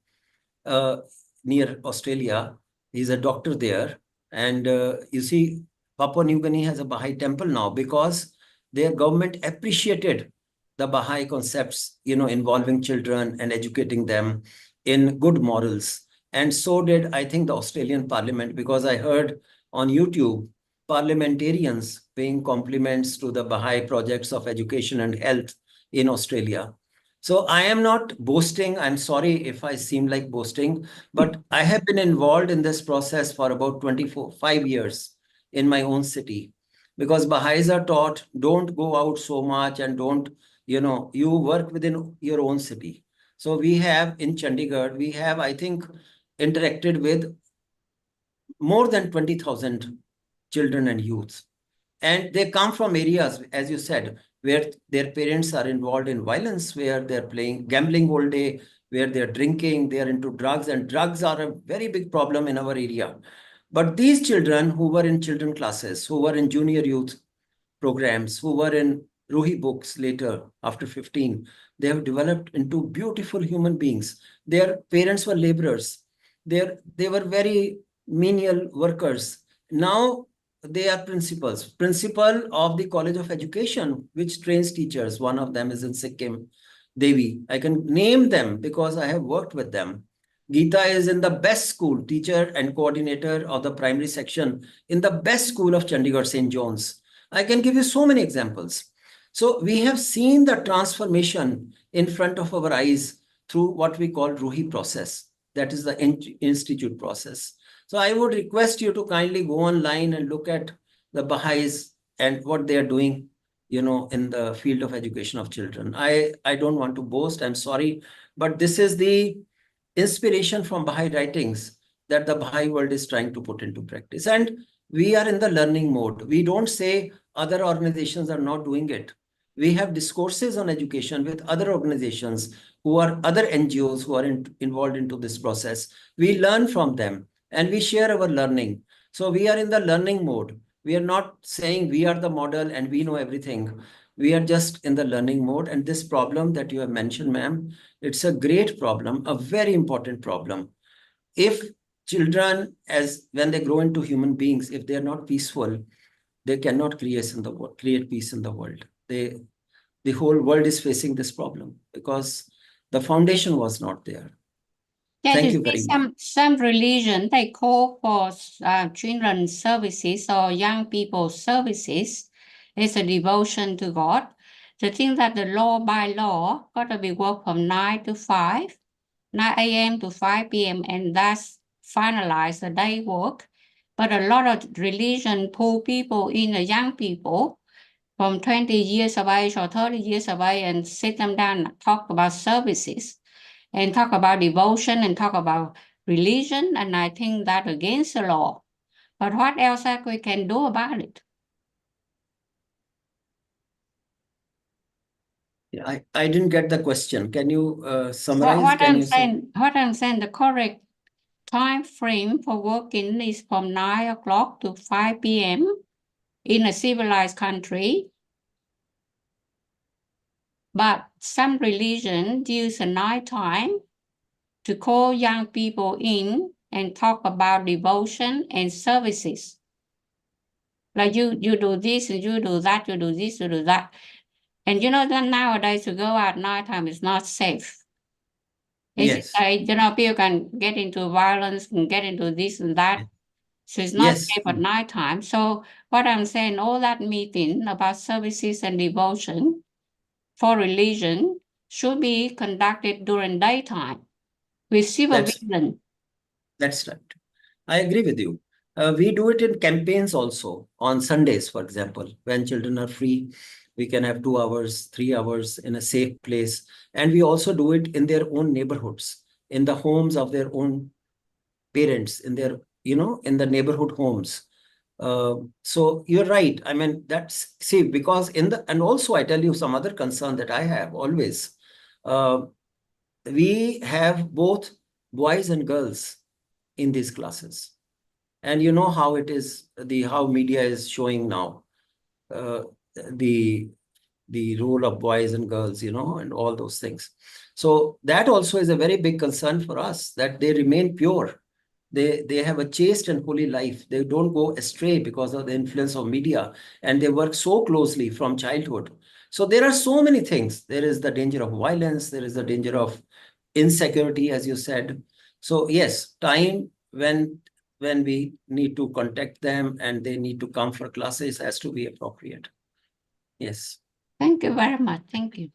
near Australia. He's a doctor there. And you see, Papua New Guinea has a Baha'i temple now because their government appreciated the Baha'i concepts, involving children and educating them in good morals. And so did, I think, the Australian Parliament, because I heard on YouTube parliamentarians paying compliments to the Baha'i projects of education and health in Australia. So I am not boasting. I'm sorry if I seem like boasting, but I have been involved in this process for about 5 years in my own city, because Baha'is are taught, don't go out so much and don't, you work within your own city. So we have in Chandigarh, we have, I think, interacted with more than 20,000 children and youths. And they come from areas, as you said, where their parents are involved in violence, where they're playing gambling all day, where they're drinking, they're into drugs, and drugs are a very big problem in our area. But these children who were in children classes, who were in junior youth programs, who were in Ruhi books later, after 15, they have developed into beautiful human beings. Their parents were laborers. They were very menial workers. Now they are principals. Principal of the College of Education, which trains teachers. One of them is in Sikkim, Devi. I can name them because I have worked with them. Geeta is in the best school, teacher and coordinator of the primary section in the best school of Chandigarh, St. John's. I can give you so many examples. So we have seen the transformation in front of our eyes through what we call Ruhi process. That is the institute process. So I would request you to kindly go online and look at the Baha'is and what they are doing, in the field of education of children. I don't want to boast, I'm sorry, but this is the inspiration from Baha'i writings that the Baha'i world is trying to put into practice. And we are in the learning mode. We don't say other organizations are not doing it. We have discourses on education with other organizations who are other NGOs who are involved into this process. We learn from them and we share our learning. So we are in the learning mode. We are not saying we are the model and we know everything. We are just in the learning mode. And this problem that you have mentioned, ma'am, it's a great problem, a very important problem. If children, as when they grow into human beings, if they are not peaceful, they cannot create peace in the world. The whole world is facing this problem because the foundation was not there. Yeah, Thank you you very see much. some religion, they call for children's services or young people's services. It's a devotion to God. The thing that the law by law got to be work from 9 to 5, 9 a.m. to 5 p.m. and that's finalized the day work. But a lot of religion pull people in, the young people from 20 years of age or 30 years of age and sit them down and talk about services and talk about devotion and talk about religion, and I think that against the law. But what else that we can do about it? I didn't get the question. Can you summarize? What Can I'm you say? saying, the correct time frame for working is from 9 o'clock to 5 p.m. in a civilized country. But some religion use a night time to call young people in and talk about devotion and services. Like you do this and you do that, you do this, you do that. And you know that nowadays to go at nighttime is not safe. Yes. People can get into violence and get into this and that. So it's not Yes. safe at nighttime. So what I'm saying, all that meeting about services and devotion for religion should be conducted during daytime with supervision. That's right. I agree with you. We do it in campaigns also on Sundays, for example, when children are free, we can have 2 hours, 3 hours in a safe place. And we also do it in their own neighborhoods, in the homes of their own parents, in their, in the neighborhood homes. So you're right. I mean, because and also I tell you some other concern that I have always. We have both boys and girls in these classes. And you know how it is, how media is showing now, the role of boys and girls, and all those things. So that also is a very big concern for us, that they remain pure. They have a chaste and holy life. They don't go astray because of the influence of media, and they work so closely from childhood. So there are so many things. There is the danger of violence. There is the danger of insecurity, as you said. So yes, time when we need to contact them and they need to come for classes has to be appropriate. Yes. Thank you very much. Thank you.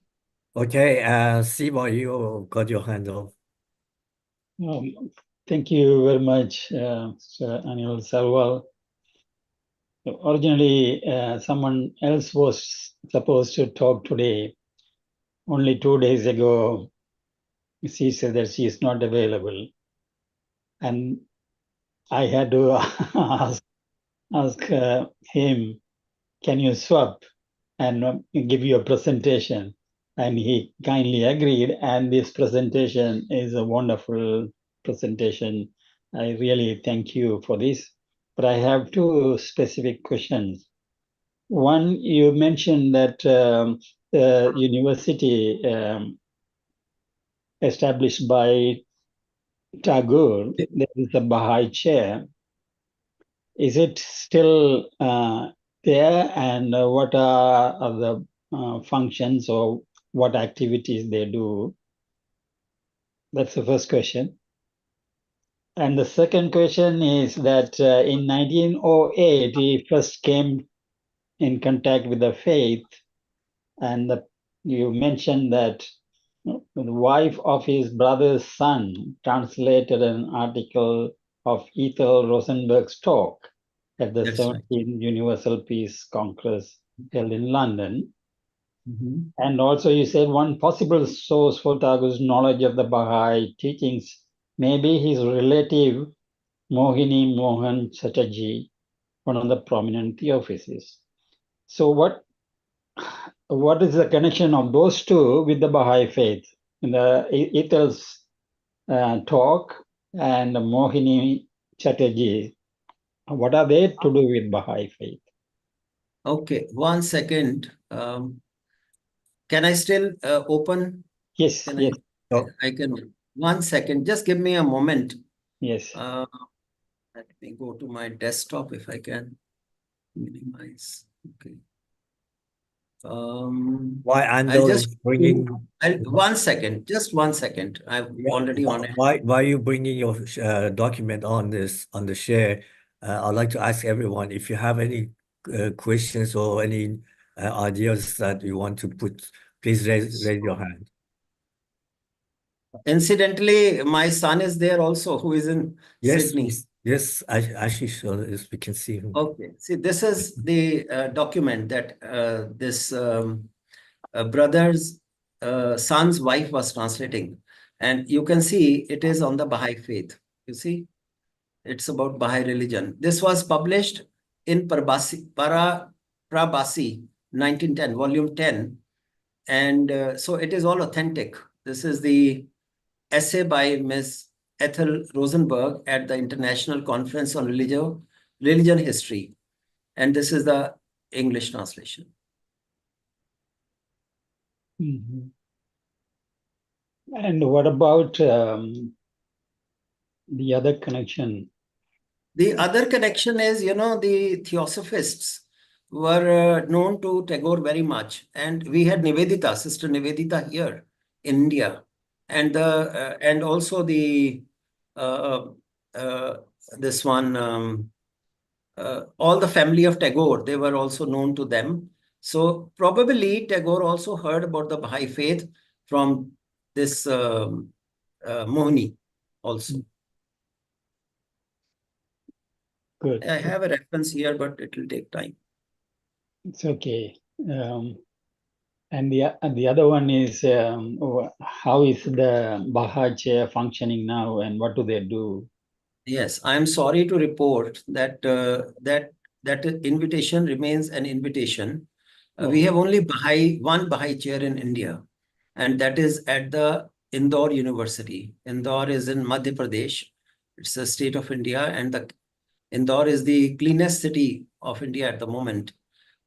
Okay, Siva, you got your hand up. Thank you very much, Sir Anil Salwal. Originally, someone else was supposed to talk today. Only 2 days ago, she said that she is not available. And I had to ask him, can you swap and give you a presentation? And he kindly agreed. And this presentation is a wonderful presentation. I really thank you for this. But I have 2 specific questions. One, you mentioned that the university established by Tagore, there is a Baha'i chair. Is it still there, and what are the functions or what activities they do? That's the first question. And the second question is that in 1908, he first came in contact with the faith, and you mentioned that the wife of his brother's son translated an article of Ethel Rosenberg's talk at the That's right. 17th Universal Peace Congress held in London. Mhm. And also you said one possible source for Tagore's knowledge of the Baha'i teachings may be his relative Mohini Mohan Chatterjee, one of the prominent theosophists. So what is the connection of those two with the Baha'i faith? In the Ethel's talk and Mohini Chatterjee, What are they to do with Baha'i faith? Okay, 1 second. Can I still open? Yes, Can yes. I can. 1 second. Just give me a moment. Yes. Let me go to my desktop if I can minimize. Okay. Why Ando is bringing? 1 second. Just 1 second. I've already on it. Why are you bringing your document on the share? I'd like to ask everyone if you have any questions or any ideas that you want to put, please raise your hand. Incidentally, my son is there also, who is in Sydney. Yes, Ashish, we can see him. Okay. See, this is the document that this brother's son's wife was translating. And you can see it is on the Baha'i faith. You see, it's about Baha'i religion. This was published in Prabasi, 1910, volume 10. And so it is all authentic. This is the essay by Ms. Ethel Rosenberg at the International Conference on Religion History. And this is the English translation. Mm-hmm. And what about the other connection? The other connection is, the Theosophists were known to Tagore very much. And we had Nivedita, Sister Nivedita here in India. And also the this one, all the family of Tagore, they were also known to them. So probably Tagore also heard about the Baha'i faith from this Mohini also. Good. I have a reference here, but it will take time. It's okay. And the other one is how is the Baha'i chair functioning now, and what do they do? Yes, I'm sorry to report that that invitation remains an invitation. We have only one Baha'i chair in India, and that is at the Indore University. Indore is in Madhya Pradesh. It's a state of India, and Indore is the cleanest city of India at the moment.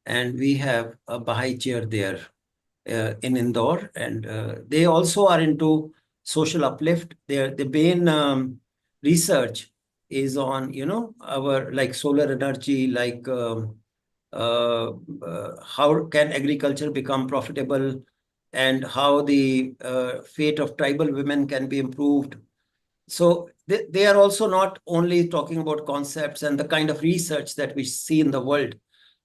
And we have a Baha'i chair there in Indore, and they also are into social uplift. The main research is on, our like solar energy, like how can agriculture become profitable, and how the fate of tribal women can be improved. So they are also not only talking about concepts and the kind of research that we see in the world,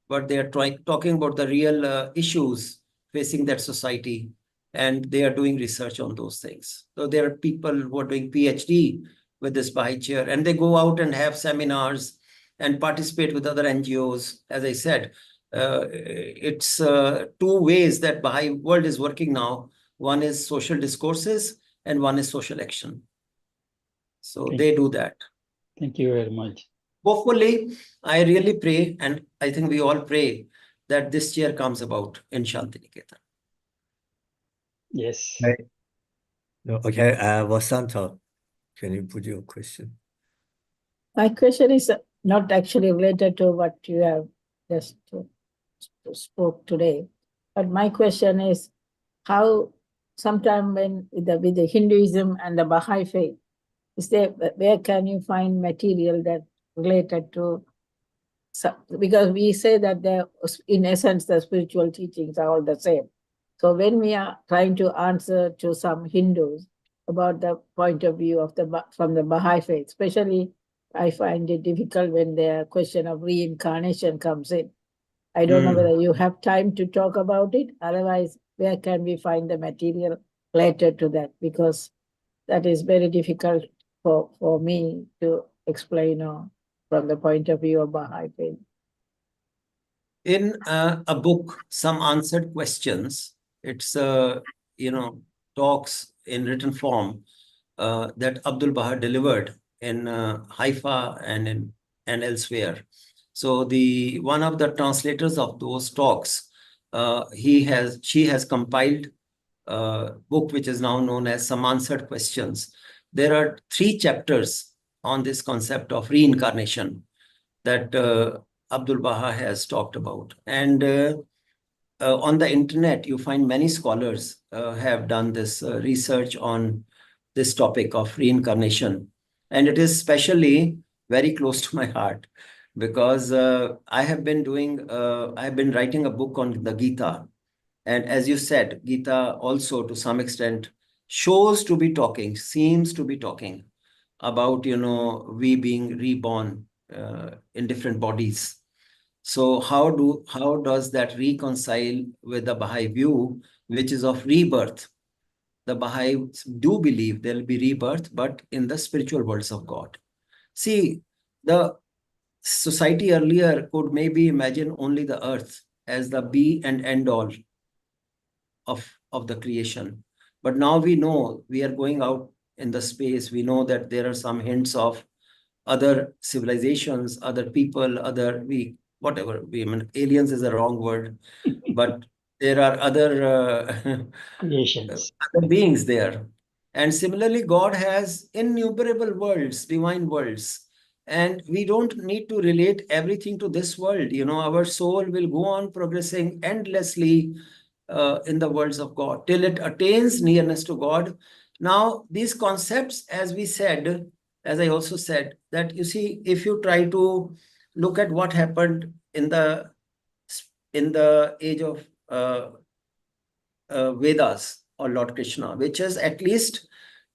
but they are talking about the real issues facing that society, and they are doing research on those things. So there are people who are doing PhD with this Baha'i chair, and they go out and have seminars and participate with other NGOs. As I said, it's two ways that Baha'i world is working now. One is social discourses and one is social action. So they do that. Thank you very much. Hopefully, I really pray, and I think we all pray, that this chair comes about in Shantiniketan. Yes. Okay, Vasanta, can you put your question? My question is not actually related to what you have just spoke today, but my question is how sometime when with the Hinduism and the Baha'i faith, where can you find material that related to, because we say that in essence the spiritual teachings are all the same. So when we are trying to answer to some Hindus about the point of view of from the Baha'i faith, especially I find it difficult when the question of reincarnation comes in. I don't know whether you have time to talk about it. Otherwise, where can we find the material related to that? Because that is very difficult for me to explain from the point of view of Baha'i faith. In a book, Some Answered Questions, it's talks in written form that Abdul Baha delivered in Haifa and elsewhere. So one of the translators of those talks, she has compiled a book which is now known as Some Answered Questions. There are 3 chapters on this concept of reincarnation. that Abdul Baha has talked about. And on the internet, you find many scholars have done this research on this topic of reincarnation. And it is especially very close to my heart because I have been writing a book on the Gita. And as you said, Gita also to some extent seems to be talking about, we being reborn in different bodies. So how does that reconcile with the Baha'i view, which is of rebirth? The Baha'is do believe there will be rebirth, but in the spiritual worlds of God. See, the society earlier could maybe imagine only the earth as the be and end all of the creation. But now we know we are going out in the space. We know that there are some hints of other civilizations, other people, aliens is a wrong word, but there are other Creations. other beings there. And similarly, God has innumerable worlds, divine worlds. And we don't need to relate everything to this world. Our soul will go on progressing endlessly in the worlds of God till it attains nearness to God. Now, these concepts, as I also said, that you see, if you try to look at what happened in the age of Vedas or Lord Krishna, which is at least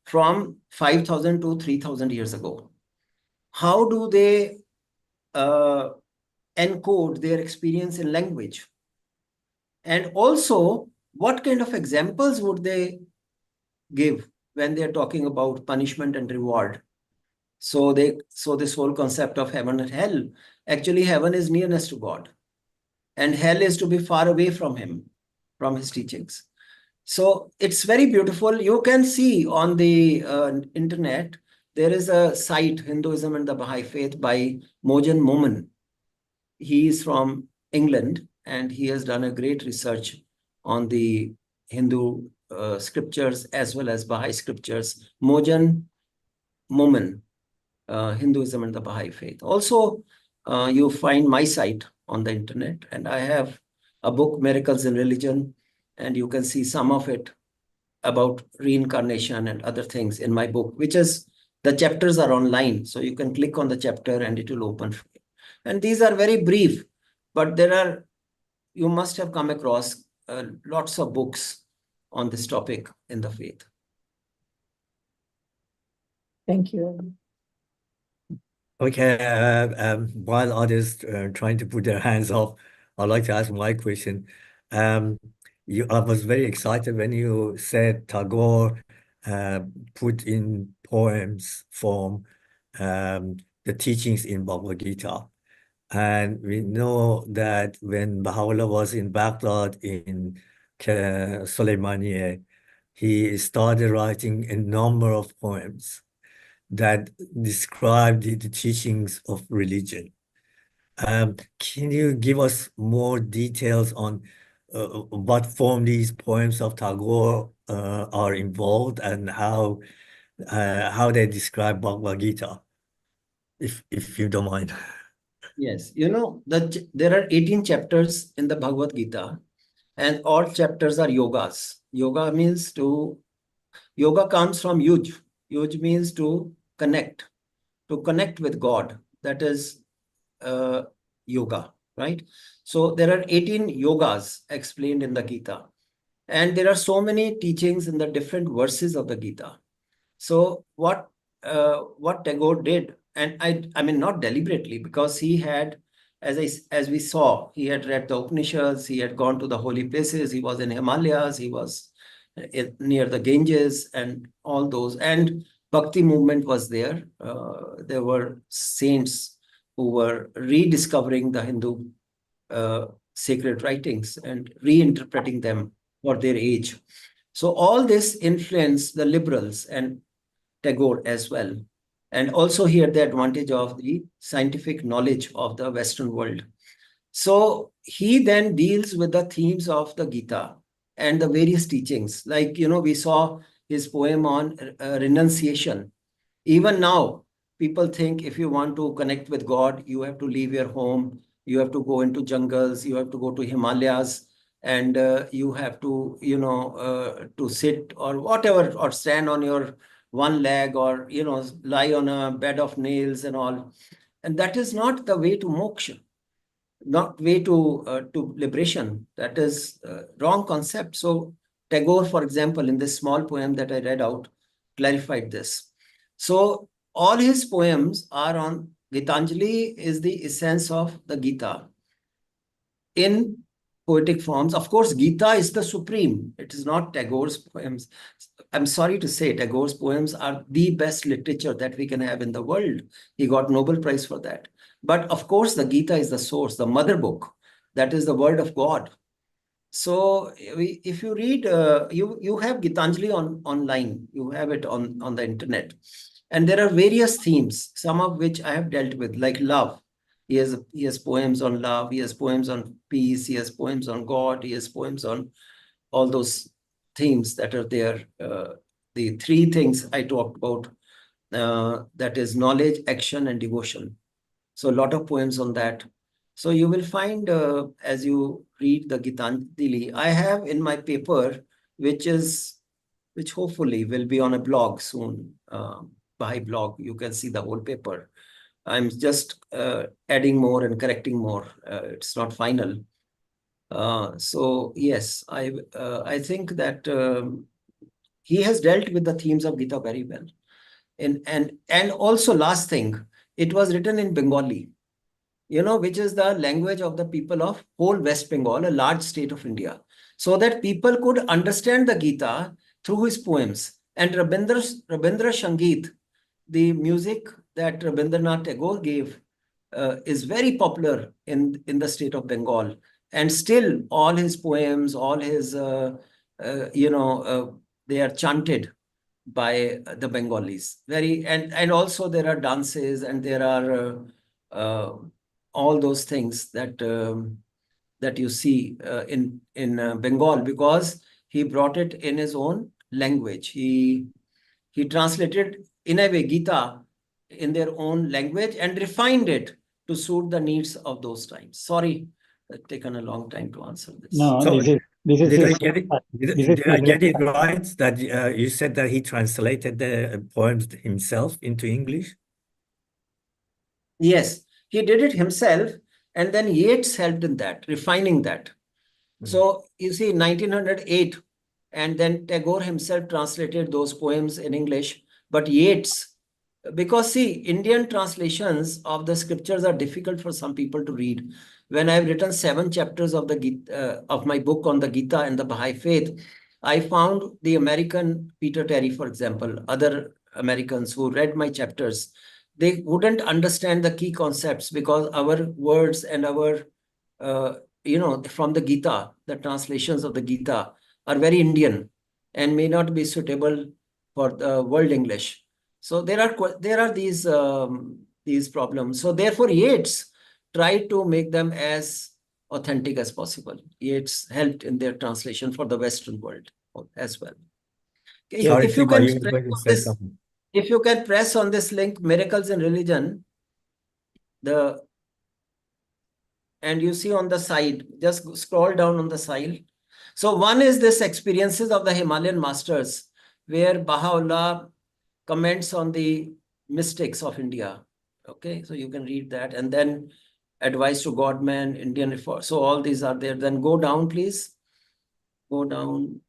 from 5,000 to 3,000 years ago. How do they encode their experience in language? And also, what kind of examples would they give when they're talking about punishment and reward? So this whole concept of heaven and hell, actually heaven is nearness to God and hell is to be far away from him, from his teachings. So it's very beautiful. You can see on the internet, there is a site, Hinduism and the Baha'i Faith, by Mojan Momin. He is from England and he has done a great research on the Hindu scriptures as well as Baha'i scriptures. Mojan Momin, Hinduism and the Baha'i Faith. Also, you find my site on the internet, and I have a book, Miracles in Religion, and you can see some of it about reincarnation and other things in my book, which is, the chapters are online. So you can click on the chapter and it will open for you. And these are very brief, but you must have come across lots of books on this topic in the faith. Thank you. Okay, while others trying to put their hands up, I'd like to ask my question. I was very excited when you said Tagore put in poems from the teachings in Bhagavad Gita. And we know that when Baha'u'llah was in Baghdad in Soleimaniye, he started writing a number of poems that describe the teachings of religion. Can you give us more details on what form these poems of Tagore are involved and how they describe Bhagavad Gita, if you don't mind? Yes, there are 18 chapters in the Bhagavad Gita, and all chapters are yogas. Yoga comes from yuj. Yuj means to connect with God. That is yoga, right? So there are 18 yogas explained in the Gita. And there are so many teachings in the different verses of the Gita. So what Tagore did, and I mean not deliberately, because he had, as we saw, he had read the Upanishads, he had gone to the holy places, he was in Himalayas, he was near the Ganges and all those, and Bhakti movement was there. There were saints who were rediscovering the Hindu sacred writings and reinterpreting them for their age. So all this influenced the liberals and Tagore as well. And also he had the advantage of the scientific knowledge of the Western world. So he then deals with the themes of the Gita and the various teachings. Like, we saw his poem on renunciation. Even now, people think if you want to connect with God, you have to leave your home, you have to go into jungles, you have to go to Himalayas, and you have to, to sit or whatever, or stand on your one leg, or, lie on a bed of nails and all. And that is not the way to moksha, not way to liberation. That is wrong concept. So Tagore, for example, in this small poem that I read out, clarified this. So all his poems are on Gitanjali is the essence of the Gita in poetic forms. Of course, Gita is the supreme. It is not Tagore's poems. I'm sorry to say, Tagore's poems are the best literature that we can have in the world. He got Nobel Prize for that. But of course, the Gita is the source, the mother book. That is the word of God. So if you read, you have Gitanjali online. You have it on the internet. And there are various themes, some of which I have dealt with, like love. He has poems on love. He has poems on peace. He has poems on God. He has poems on all those themes that are there. The three things I talked about, that is knowledge, action, and devotion. So a lot of poems on that. So you will find, as you read the Gitanjali, I have in my paper, which hopefully will be on a blog soon, by blog. You can see the whole paper. I'm just adding more and correcting more. It's not final. So yes, I think that he has dealt with the themes of Gita very well. And also, last thing, it was written in Bengali, which is the language of the people of whole West Bengal, a large state of India, so that people could understand the Gita through his poems. And Rabindra Sangeet, the music that Rabindranath Tagore gave, is very popular in the state of Bengal. And still, all his poems, all his, they are chanted by the Bengalis. And also there are dances, and there are all those things that that you see in Bengal, because he brought it in his own language. He translated, in a way, Gita in their own language and refined it to suit the needs of those times. Sorry, it's taken a long time to answer this. No, So this is did I his, get it? this is Did I his get it right that you said that he translated the poems himself into English? Yes, he did it himself, and then Yeats helped in that, refining that. So you see, 1908, and then Tagore himself translated those poems in English. But Yeats, because see, Indian translations of the scriptures are difficult for some people to read. When I've written 7 chapters of the Gita, of my book on the Gita and the Baha'i faith, I found the American Peter Terry, for example, other Americans who read my chapters, they wouldn't understand the key concepts, because our words and our from the Gita, the translations of the Gita are very Indian and may not be suitable for the world English. So there are these problems. So therefore, Yeats tried to make them as authentic as possible. Yeats helped in their translation for the Western world as well. Sorry, If you Tima, can you were press going to on say this, something. if you can press on this link, Miracles in Religion, and you see on the side, just scroll down on the side. So one is this experiences of the Himalayan masters, where Baha'u'llah comments on the mystics of India. Okay, so you can read that. And then advice to God-man, Indian reform. So all these are there. Then go down, please. Go down,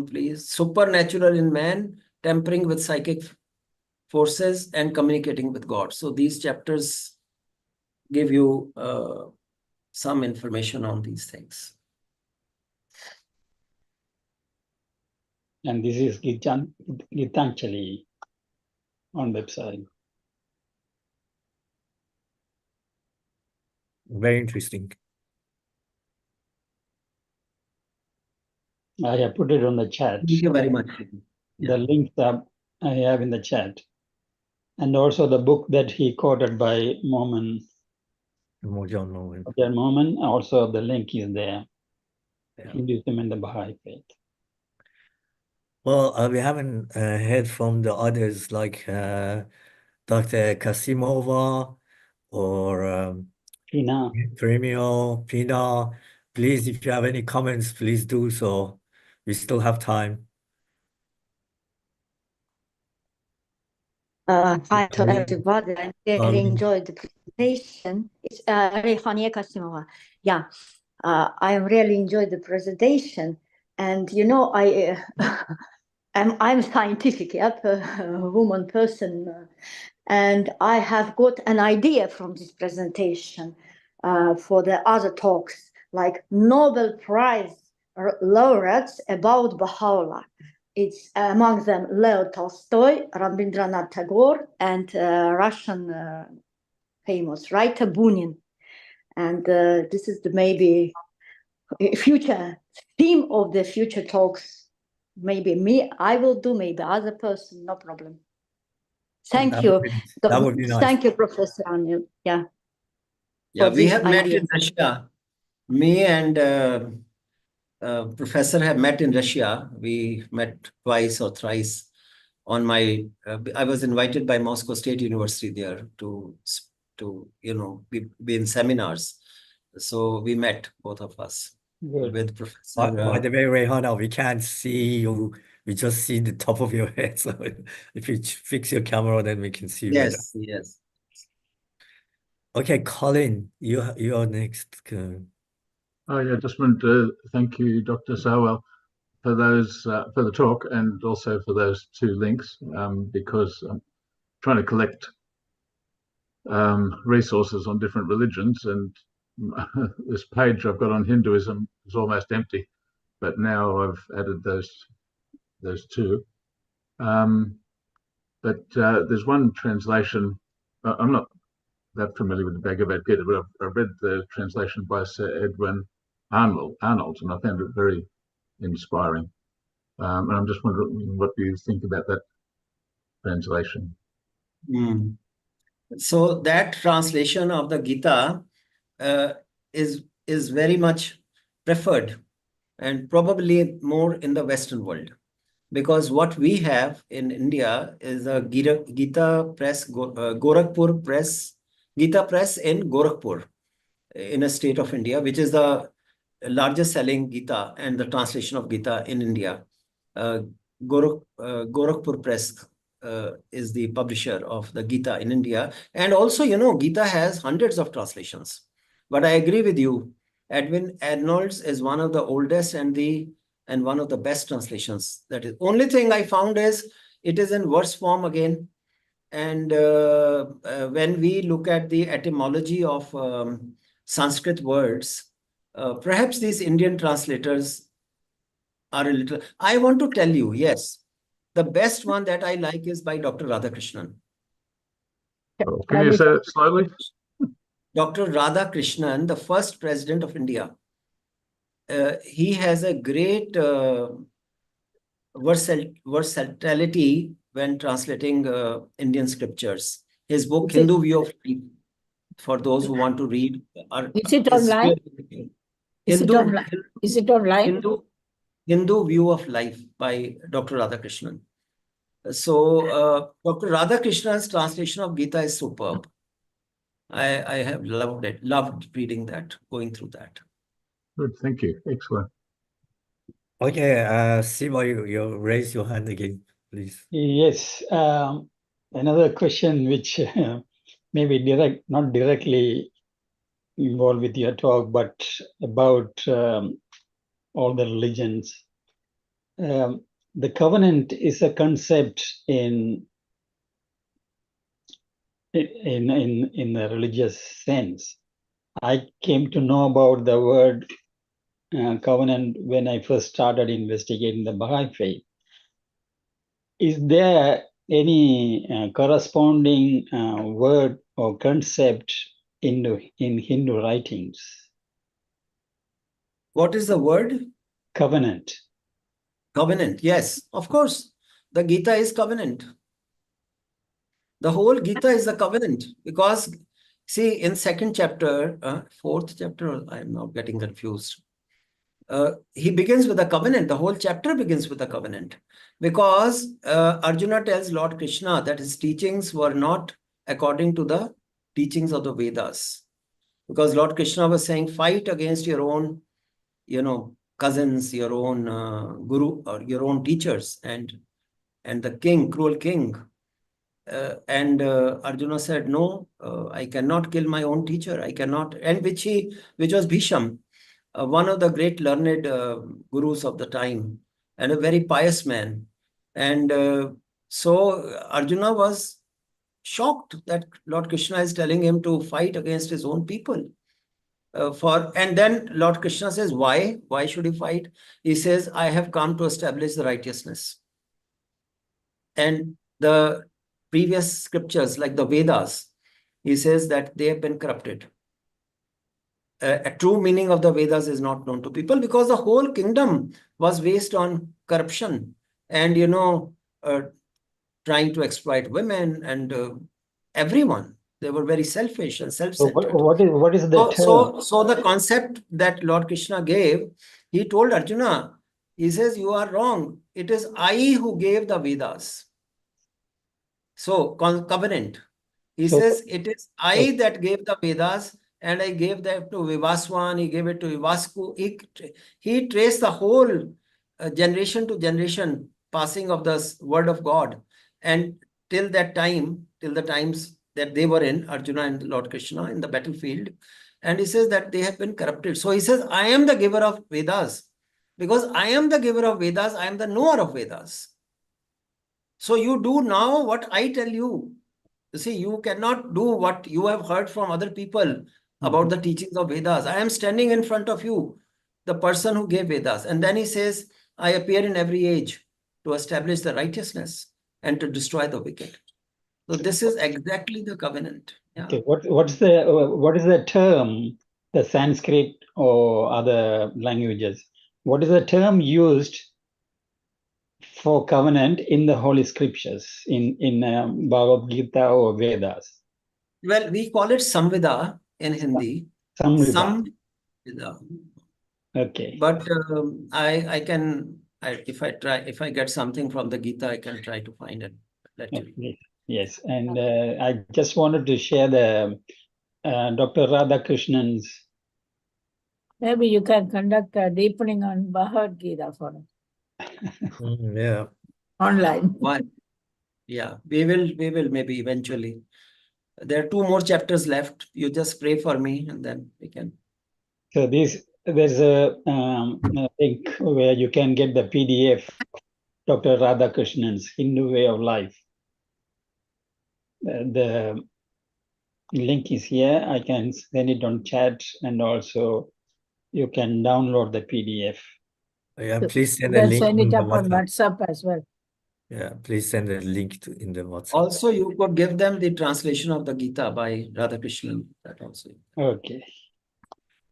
please. Supernatural in man, tempering with psychic forces and communicating with God. So these chapters give you some information on these things. and this is Gitanjali on website. Very interesting. I have put it on the chat. Thank you very much. The links that I have in the chat. And also the book that he quoted by John Mormon. John Mormon, also the link is there. Yeah. Hinduism and the Baha'i faith. Well, we haven't heard from the others, like Dr. Kasimova or Tina, Premio, Pina, please, if you have any comments, please do so. We still have time. Hi to Colleen. everybody. I really Colleen. enjoyed the presentation. It's Rehania Kasimova. Yeah, I really enjoyed the presentation. And you know, I'm scientific, yep, a woman person, and I have got an idea from this presentation for the other talks, like Nobel Prize laureates about Baha'u'llah. It's among them Leo Tolstoy, Rabindranath Tagore, and Russian famous writer Bunin. And this is the maybe future theme of the future talks. Maybe me, I will do, maybe other person, no problem. Thank you. That would be nice. Thank you, Professor Anil. Yeah. Yeah, for we this have met idea. in Russia. Me and Professor have met in Russia. We met twice or thrice on my, I was invited by Moscow State University there to you know, be in seminars. So we met, both of us, good. with Professor. By the way, Rehana, we can't see you. We just see the top of your head. So if you fix your camera, then we can see better. Yes, yes. Okay, Colin, you're next. Oh yeah, just wanted to thank you, Dr. Sowell, for those for the talk and also for those two links, because I'm trying to collect resources on different religions, and this page I've got on Hinduism is almost empty, but now I've added those two. But there's one translation. I'm not that familiar with the Bhagavad Gita, but I've read the translation by Sir Edwin Arnold, and I found it very inspiring. And I'm just wondering, what do you think about that translation? So that translation of the Gita is very much preferred, and probably more in the Western world, because what we have in India is a Gita Press, Gorakhpur Press, Gita Press in Gorakhpur, in a state of India, which is the largest selling Gita and the translation of Gita in India. Gorakhpur Press is the publisher of the Gita in India. And also, you know, Gita has hundreds of translations. But I agree with you, Edwin Arnold's is one of the oldest and one of the best translations. That is, only thing I found is it is in verse form again. And when we look at the etymology of Sanskrit words, perhaps these Indian translators are a little. I want to tell you, yes, the best one that I like is by Dr. Radhakrishnan. Can you say it slowly? Dr. Radhakrishnan, the first president of India. He has a great versatility when translating Indian scriptures. His book, Hindu View of Life, for those who want to read. Is it online? Is it online? Hindu View of Life by Dr. Radhakrishnan. So Dr. Radhakrishnan's translation of Gita is superb. I have loved it, loved reading that, going through that. Good, thank you. Excellent. Okay, Siva, you raise your hand again, please. Yes, another question which maybe not directly involved with your talk, but about all the religions. The covenant is a concept in the religious sense. I came to know about the word covenant when I first started investigating the Baha'i faith. Is there any corresponding word or concept in Hindu writings? What is the word? Covenant. Covenant, yes, of course. The Gita is covenant. The whole Gita is a covenant, because see, in second chapter, fourth chapter, I'm now getting confused. he begins with a covenant. The whole chapter begins with a covenant, because Arjuna tells Lord Krishna that his teachings were not according to the teachings of the Vedas. Because Lord Krishna was saying, fight against your own, cousins, your own guru or your own teachers, and the king, cruel king. And Arjuna said, no, I cannot kill my own teacher. I cannot. And which was Bhisham, one of the great learned gurus of the time, and a very pious man. And so Arjuna was shocked that Lord Krishna is telling him to fight against his own people. And then Lord Krishna says, why? Why should he fight? He says, I have come to establish the righteousness. And the previous scriptures, like the Vedas, he says that they have been corrupted. A true meaning of the Vedas is not known to people, because the whole kingdom was based on corruption and, trying to exploit women and everyone. They were very selfish and self-centered. So what is the term? So the concept that Lord Krishna gave, he told Arjuna, he says, you are wrong. It is I who gave the Vedas. So covenant. He says, it is I that gave the Vedas, and I gave that to Vivaswan, he gave it to Vivasku. He traced the whole generation to generation passing of the word of God. And till the times that they were in, Arjuna and Lord Krishna, in the battlefield. And he says that they have been corrupted. So he says, I am the giver of Vedas. Because I am the giver of Vedas, I am the knower of Vedas. So you do now what I tell you. You see, you cannot do what you have heard from other people about the teachings of Vedas. I am standing in front of you, the person who gave Vedas. And then he says, I appear in every age to establish the righteousness and to destroy the wicked. So this is exactly the covenant. Yeah. Okay, what is the term, the Sanskrit or other languages? What is the term used for covenant in the Holy Scriptures, in Bhagavad Gita or Vedas? Well, we call it Samvida in Hindi. Samvida. Samvida. Okay. But if I get something from the Gita, I can try to find it. Yes, and I just wanted to share the Dr. Radhakrishnan's. Maybe you can conduct a deepening on Bhagavad Gita for us. Yeah. Online. Why? Yeah, we will maybe eventually. There are 2 more chapters left. You just pray for me and then we can. So there's a link where you can get the PDF, Dr. Radhakrishnan's Hindu Way of Life. The link is here. I can send it on chat, and also you can download the PDF. Yeah, please send You a can link send in it the up on WhatsApp. WhatsApp as well. Yeah, please send a link in the WhatsApp. Also, you could give them the translation of the Gita by Radhakrishnan. That also. Okay.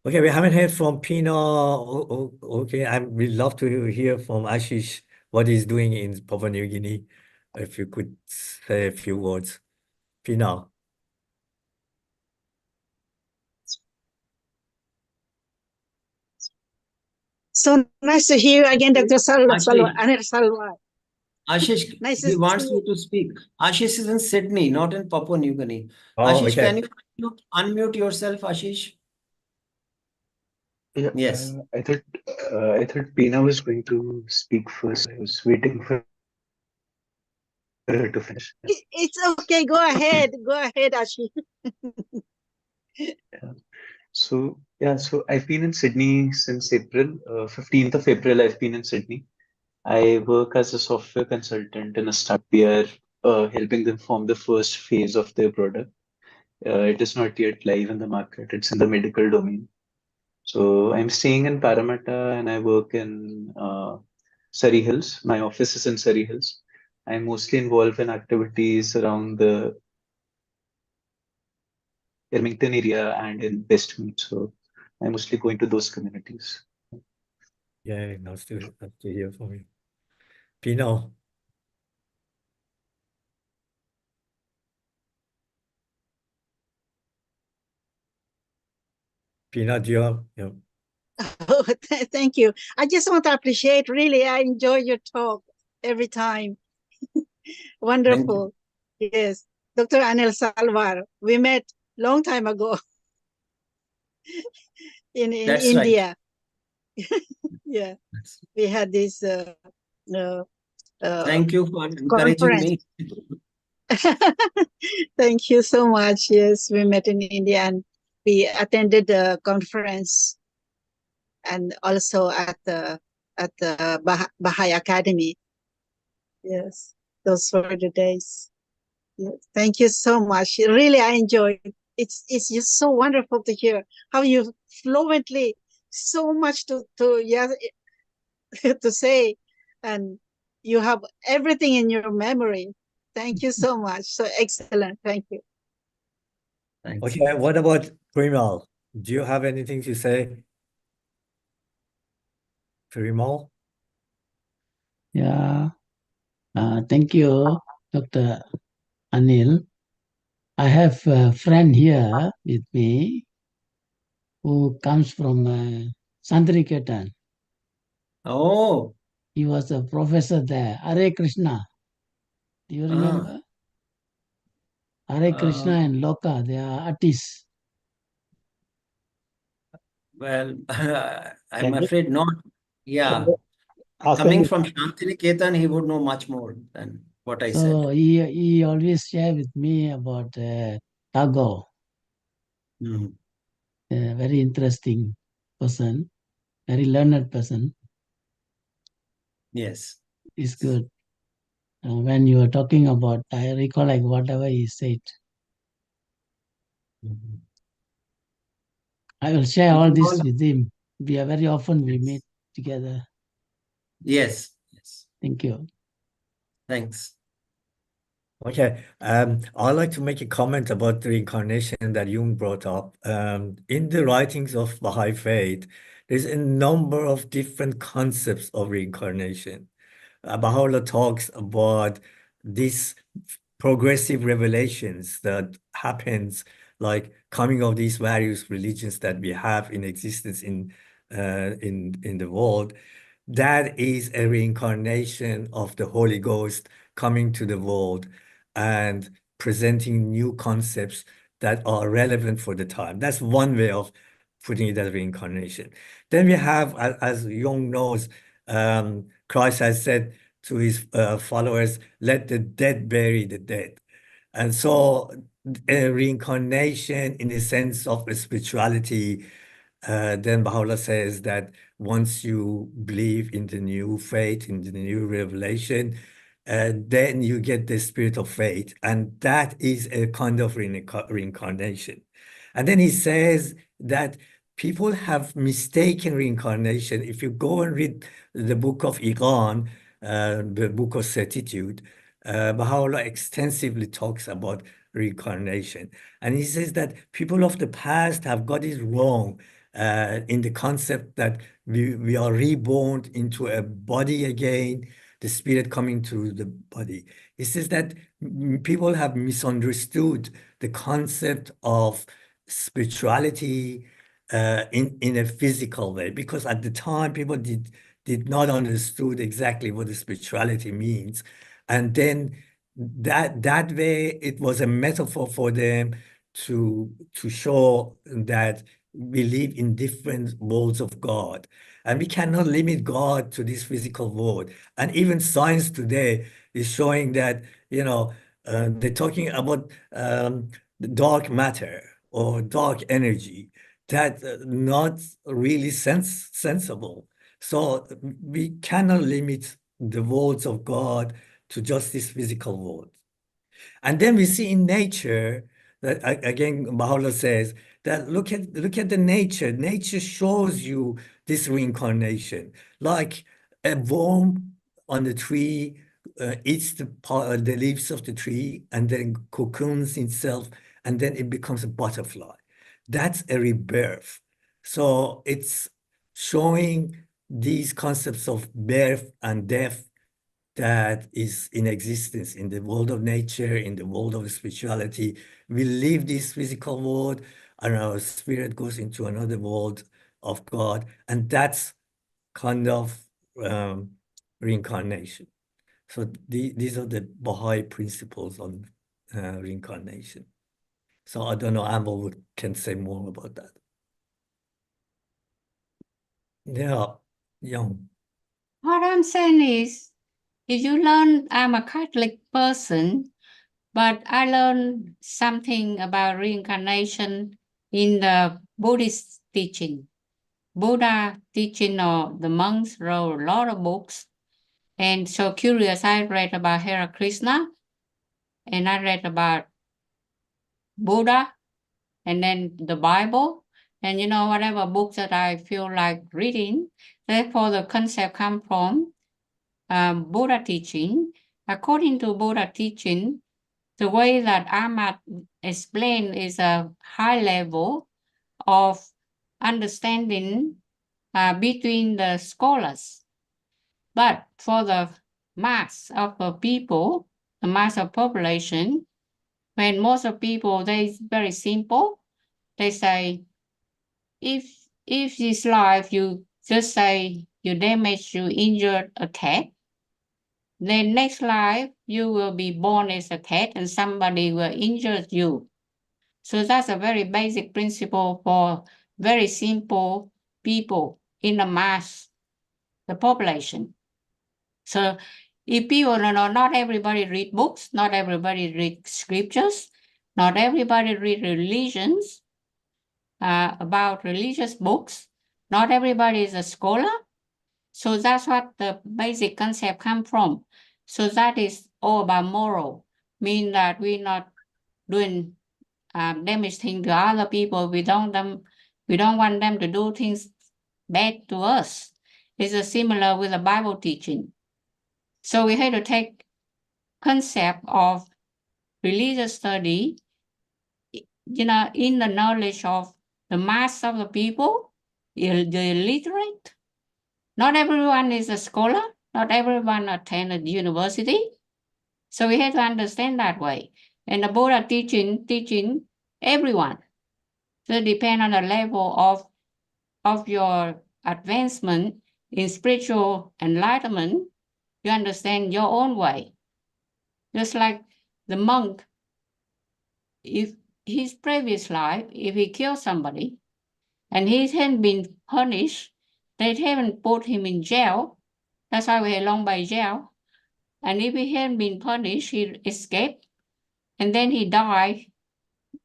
Okay, we haven't heard from Pino. Okay, we'd love to hear from Ashish what he's doing in Papua New Guinea. If you could say a few words. Pino. So nice to hear you again, Dr. Anil Salwa. Ashish, nice he wants you to speak. Ashish is in Sydney, not in Papua New Guinea. Ashish, okay. can you unmute yourself, Ashish? Yeah, yes. I thought Pina was going to speak first. I was waiting for her to finish. It's okay. Go ahead. Go ahead, Ashi. So I've been in Sydney since April, 15th of April. I've been in Sydney. I work as a software consultant in a startup. We are helping them form the first phase of their product. It is not yet live in the market. It's in the medical domain. So I'm staying in Parramatta and I work in Surrey Hills. My office is in Surrey Hills. I'm mostly involved in activities around the Ermington area and in Westmead. So I'm mostly going to those communities. Yeah, nice to hear from you. Pino. Pino, do you have? Yeah. Oh, thank you. I just want to appreciate, really, I enjoy your talk every time. Wonderful. Yes. Dr. Anil Salvar, we met long time ago in That's India. Yeah, we had this Thank you for encouraging conference. me. Thank you so much. Yes, we met in India and we attended the conference and also at the Baha'i Academy. Yes, those were the days. Yes, thank you so much. Really, I enjoyed. It's just so wonderful to hear how you fluently so much to yes to say, and you have everything in your memory. Thank you so much. So excellent. Thank you. Thanks. Okay, what about Primal? Do you have anything to say? Primal? Yeah, thank you, Dr. Anil. I have a friend here with me who comes from Santriketan. Oh. He was a professor there, Hare Krishna. Do you remember? Hare Krishna and Loka, they are artists. Well, I'm afraid not. Yeah. Ask Coming him. from Shantiniketan, he would know much more than what I said. So he always share with me about Tagore. A very interesting person, very learned person. Yes. It's good. When you were talking about, I recall like whatever he said. I will share all this with him. We are very often we meet together. Yes. Yes. Thank you. Thanks. Okay, I'd like to make a comment about the reincarnation that Jung brought up. In the writings of Baha'i Faith, there's a number of different concepts of reincarnation. Baha'u'llah talks about these progressive revelations that happens, like coming of these various religions that we have in existence in the world. That is a reincarnation of the Holy Ghost coming to the world and presenting new concepts that are relevant for the time. That's one way of putting it as reincarnation. Then we have, as Jung knows, Christ has said to his followers, let the dead bury the dead. And so a reincarnation in the sense of a spirituality, then Baha'u'llah says that once you believe in the new faith, in the new revelation, then you get the spirit of faith. And that is a kind of reincarnation. And then he says that people have mistaken reincarnation. If you go and read the book of Iran, the book of Certitude, Baha'u'llah extensively talks about reincarnation. And he says that people of the past have got it wrong in the concept that we are reborn into a body again, the spirit coming through the body. He says that people have misunderstood the concept of spirituality in a physical way, because at the time people did not understood exactly what the spirituality means. And then that way it was a metaphor for them to show that we live in different worlds of God, and we cannot limit God to this physical world. And even science today is showing that, they're talking about dark matter or dark energy that not really sensible. So we cannot limit the worlds of God to just this physical world. And then we see in nature that again, Baha'u'llah says that look at the nature. Nature shows you this reincarnation, like a worm on the tree eats the leaves of the tree and then cocoons itself, and then it becomes a butterfly. That's a rebirth. So it's showing these concepts of birth and death that is in existence in the world of nature, in the world of spirituality. We leave this physical world and our spirit goes into another world of God, and that's kind of reincarnation. So these are the Baha'i principles on reincarnation. So I don't know, Amber can say more about that. Yeah, young. What I'm saying is, if you learn, I'm a Catholic person, but I learned something about reincarnation in the Buddhist teaching. Buddha teaching, or the monks wrote a lot of books. And so curious, I read about Hare Krishna, and I read about Buddha, and then the Bible, and whatever books that I feel like reading. Therefore, the concept come from Buddha teaching. According to Buddha teaching, the way that Ahmad explained is a high level of understanding between the scholars. But for the mass of the people, the mass of population, when most of people, they very simple. They say, if this life you just say you damage, you injured a cat, then next life you will be born as a cat and somebody will injure you. So that's a very basic principle for very simple people in the mass, the population. So if people know, not everybody read books, not everybody read scriptures, not everybody read religions, about religious books, not everybody is a scholar. So that's what the basic concept come from. So that is all about moral, mean that we're not doing damage things to other people. We don't want them to do things bad to us. It's similar with the Bible teaching. So we have to take concept of religious study, in the knowledge of the mass of the people, the illiterate. Not everyone is a scholar. Not everyone attended university. So we have to understand that way. And the Buddha teaching everyone. So it depends on the level of your advancement in spiritual enlightenment. You understand your own way. Just like the monk, if his previous life, if he killed somebody and he hadn't been punished, they haven't put him in jail. That's why we have Long Bay jail. And if he hadn't been punished, he escaped, and then he died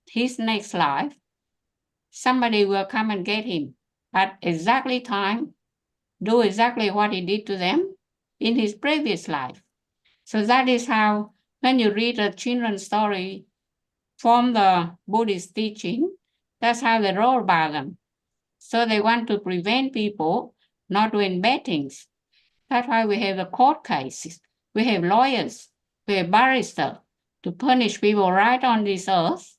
his next life, somebody will come and get him at exactly time, do exactly what he did to them in his previous life. So that is how, when you read a children's story from the Buddhist teaching, that's how they roll about them. So they want to prevent people not doing bad things. That's why we have the court cases. We have lawyers, we have barristers to punish people right on this earth,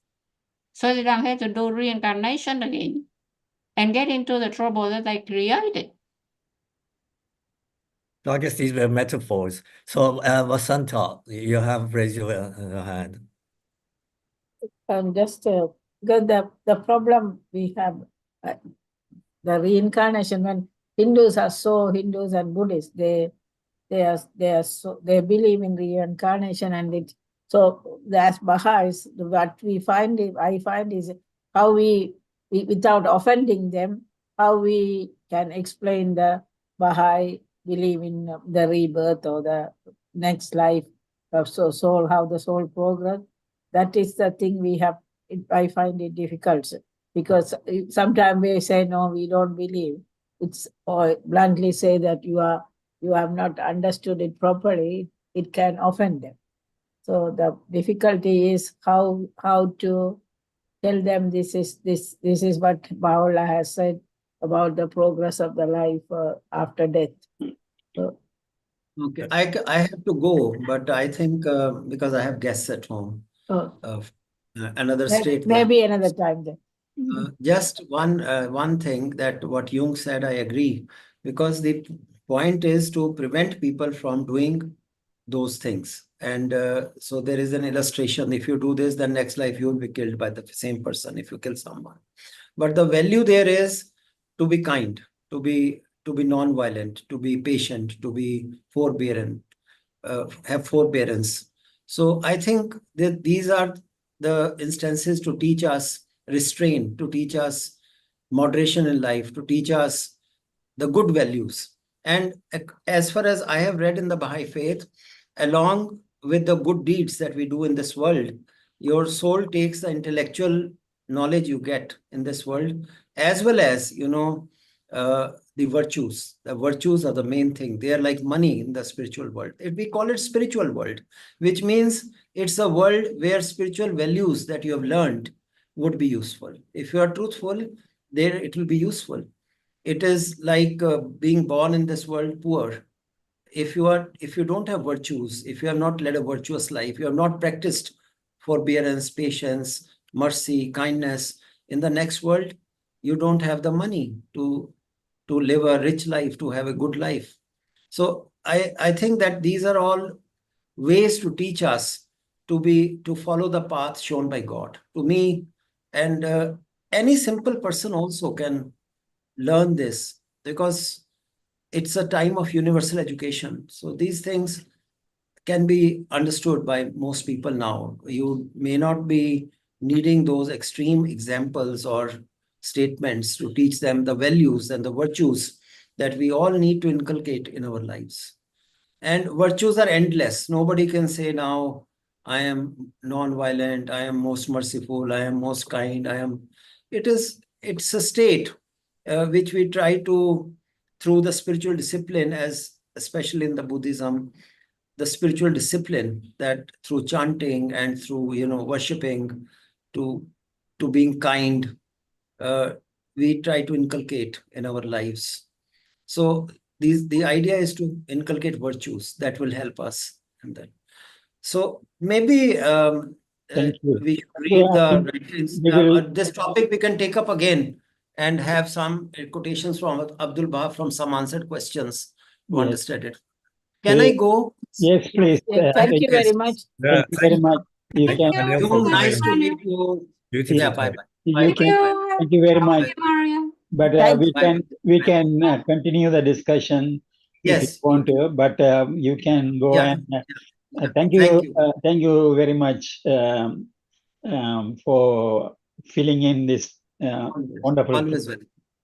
so they don't have to do reincarnation again and get into the trouble that they created. So I guess these were metaphors. So Vasanta, you have raised your hand. Just because the problem we have, the reincarnation, when Hindus and Buddhists, they believe in reincarnation, and so as Baha'is, what I find is how we without offending them, how we can explain the Baha'i believe in the rebirth or the next life of soul, how the soul progress. That is the thing we have. I find it difficult because sometimes we say no, we don't believe. It's, or bluntly say that you have not understood it properly. It can offend them. So the difficulty is how to tell them this is what Paola has said about the progress of the life after death. So, okay, I have to go, but I think because I have guests at home, another statement. Maybe another time then. Just one thing, that what Jung said, I agree, because the point is to prevent people from doing those things. And so there is an illustration. If you do this, then next life you will be killed by the same person if you kill someone. But the value there is to be kind, to be non-violent, to be patient, to be forbearant, have forbearance. So I think that these are the instances to teach us restraint, to teach us moderation in life, to teach us the good values. And as far as I have read in the Baha'i faith, along with the good deeds that we do in this world, your soul takes the intellectual knowledge you get in this world, as well as, the virtues. The virtues are the main thing. They are like money in the spiritual world. We call it spiritual world, which means it's a world where spiritual values that you have learned would be useful. If you are truthful, there it will be useful. It is like being born in this world poor. If you don't have virtues, if you have not led a virtuous life, you have not practiced forbearance, patience, mercy, kindness, in the next world, you don't have the money to live a rich life, to have a good life. So I think that these are all ways to teach us to follow the path shown by God. To me, and any simple person also can learn this, because it's a time of universal education. So these things can be understood by most people now. You may not be needing those extreme examples or statements to teach them the values and the virtues that we all need to inculcate in our lives. And virtues are endless. Nobody can say now, I am non-violent, I am most merciful, I am most kind, it's a state which we try to, through the spiritual discipline, as especially in the Buddhism, the spiritual discipline, that through chanting and through worshipping, to being kind, we try to inculcate in our lives. So the idea is to inculcate virtues that will help us. And then, so maybe Thank you. we should read So I the think writings. we will, This topic we can take up again and have some quotations from Abdul Baha from some answered questions to yes. understand it. Can I go? Yes, please. Thank you very much. Thank you very much. You Thank can. you, Zoom, nice to Mario. meet you. Beautiful. Yeah, bye bye. You Thank can. you. Thank you very much. Thank you, Mario. But Thank we can continue the discussion if you Yes. want to. But you can go Yeah. and Thank you. thank you very much for filling in this wonderful. Always well.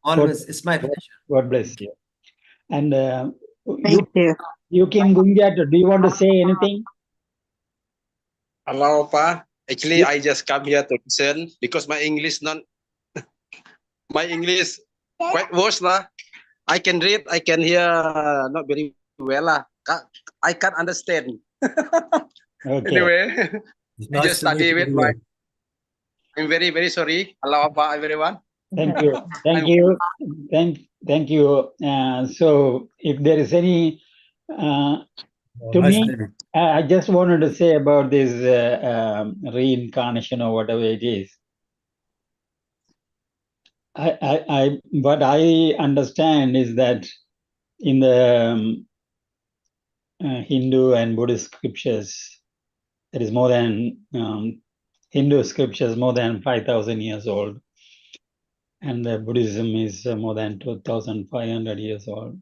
Always, it's my pleasure. God bless you. And Thank you. you can Gunjat, do you want to say anything? Hello, Pa. Actually, I just come here to listen because my English quite worse lah. I can read, I can hear not very well lah. I can't understand. Okay. Anyway, I Nice just to meet study with you. my. I'm very, very sorry. Hello, Pa, everyone. Thank you. Thank you. Thank you. So if there is any, to nice me, meeting. I just wanted to say about this reincarnation or whatever it is. What I understand is that in the Hindu and Buddhist scriptures, there is more than Hindu scriptures more than 5,000 years old, and the Buddhism is more than 2,500 years old.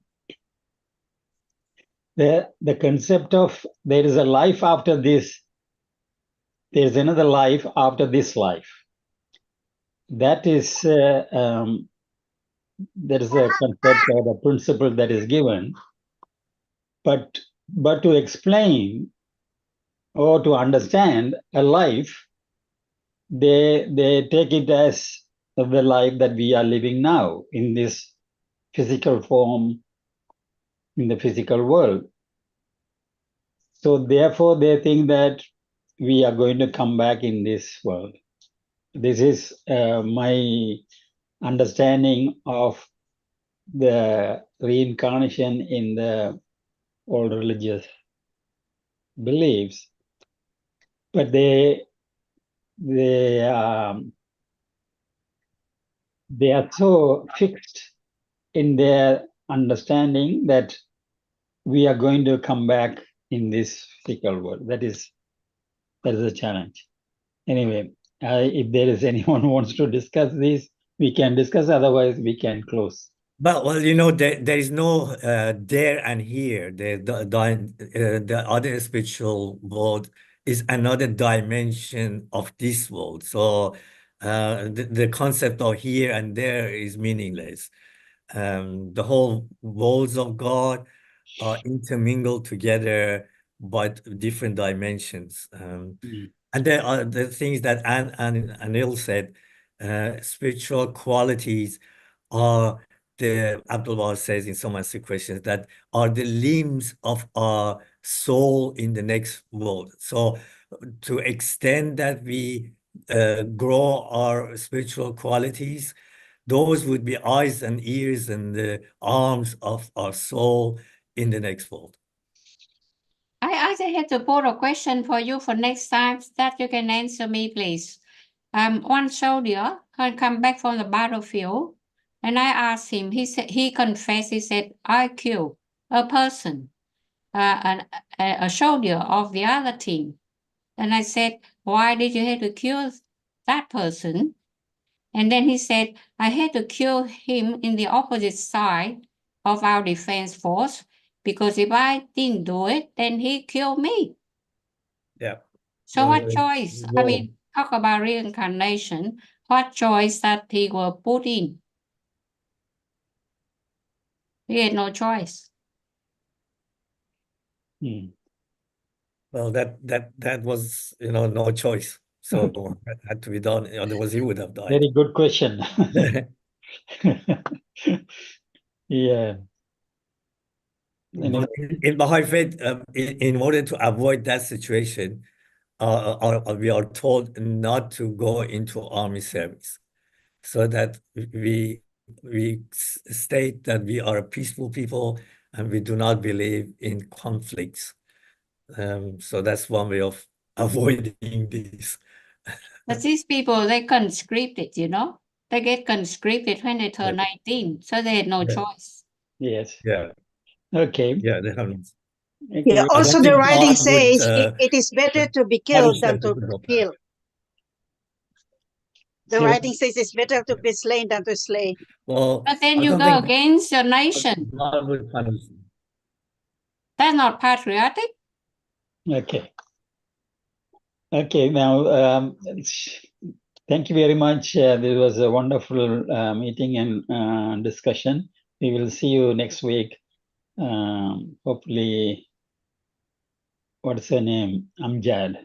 The concept of there is a life after this, there is another life after this life. That is there is a concept or the principle that is given, but to explain or to understand a life, they take it as the life that we are living now in this physical form, in the physical world. So therefore they think that we are going to come back in this world. This is my understanding of the reincarnation in the old religious beliefs. But they are so fixed in their understanding that we are going to come back in this physical world. That is a challenge. Anyway, if there is anyone who wants to discuss this, we can discuss, otherwise we can close. But well, there is no there and here. The other spiritual world is another dimension of this world. So the concept of here and there is meaningless. The whole worlds of God are intermingled together, but different dimensions. And there are the things that Anil said, spiritual qualities are Abdul Wahab says in some answer questions that are the limbs of our soul in the next world. So to extend that we grow our spiritual qualities, those would be eyes and ears and the arms of our soul in the next world. I have to put a question for you for next time that you can answer me, please. One soldier had come back from the battlefield, and I asked him. He confessed. He said, "I killed a person, a soldier of the other team." And I said, "Why did you have to kill that person?" And then he said, "I had to kill him in the opposite side of our defense force, because if I didn't do it, then he killed me." Yeah. So what choice? I mean, talk about reincarnation. What choice that he will put in? He had no choice. Well, that was, no choice. So that had to be done. Otherwise, he would have died. Very good question. Yeah. In Baha'i faith, in order to avoid that situation, we are told not to go into army service, so that we state that we are a peaceful people and we do not believe in conflicts. So that's one way of avoiding this. But these people, they conscripted, They get conscripted when they turn 19, so they had no choice. Yes. Yeah. Okay. Yeah, they have. Yeah. Also, the writing says it is better to be killed than to kill. The writing says it's better to be slain than to slay. Well, but then you go against your nation. That's not patriotic. Okay. Okay. Now, thank you very much. This was a wonderful meeting and discussion. We will see you next week. Hopefully, what's her name? Amjad.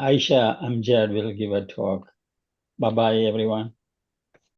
Aisha Amjad will give a talk. Bye-bye, everyone.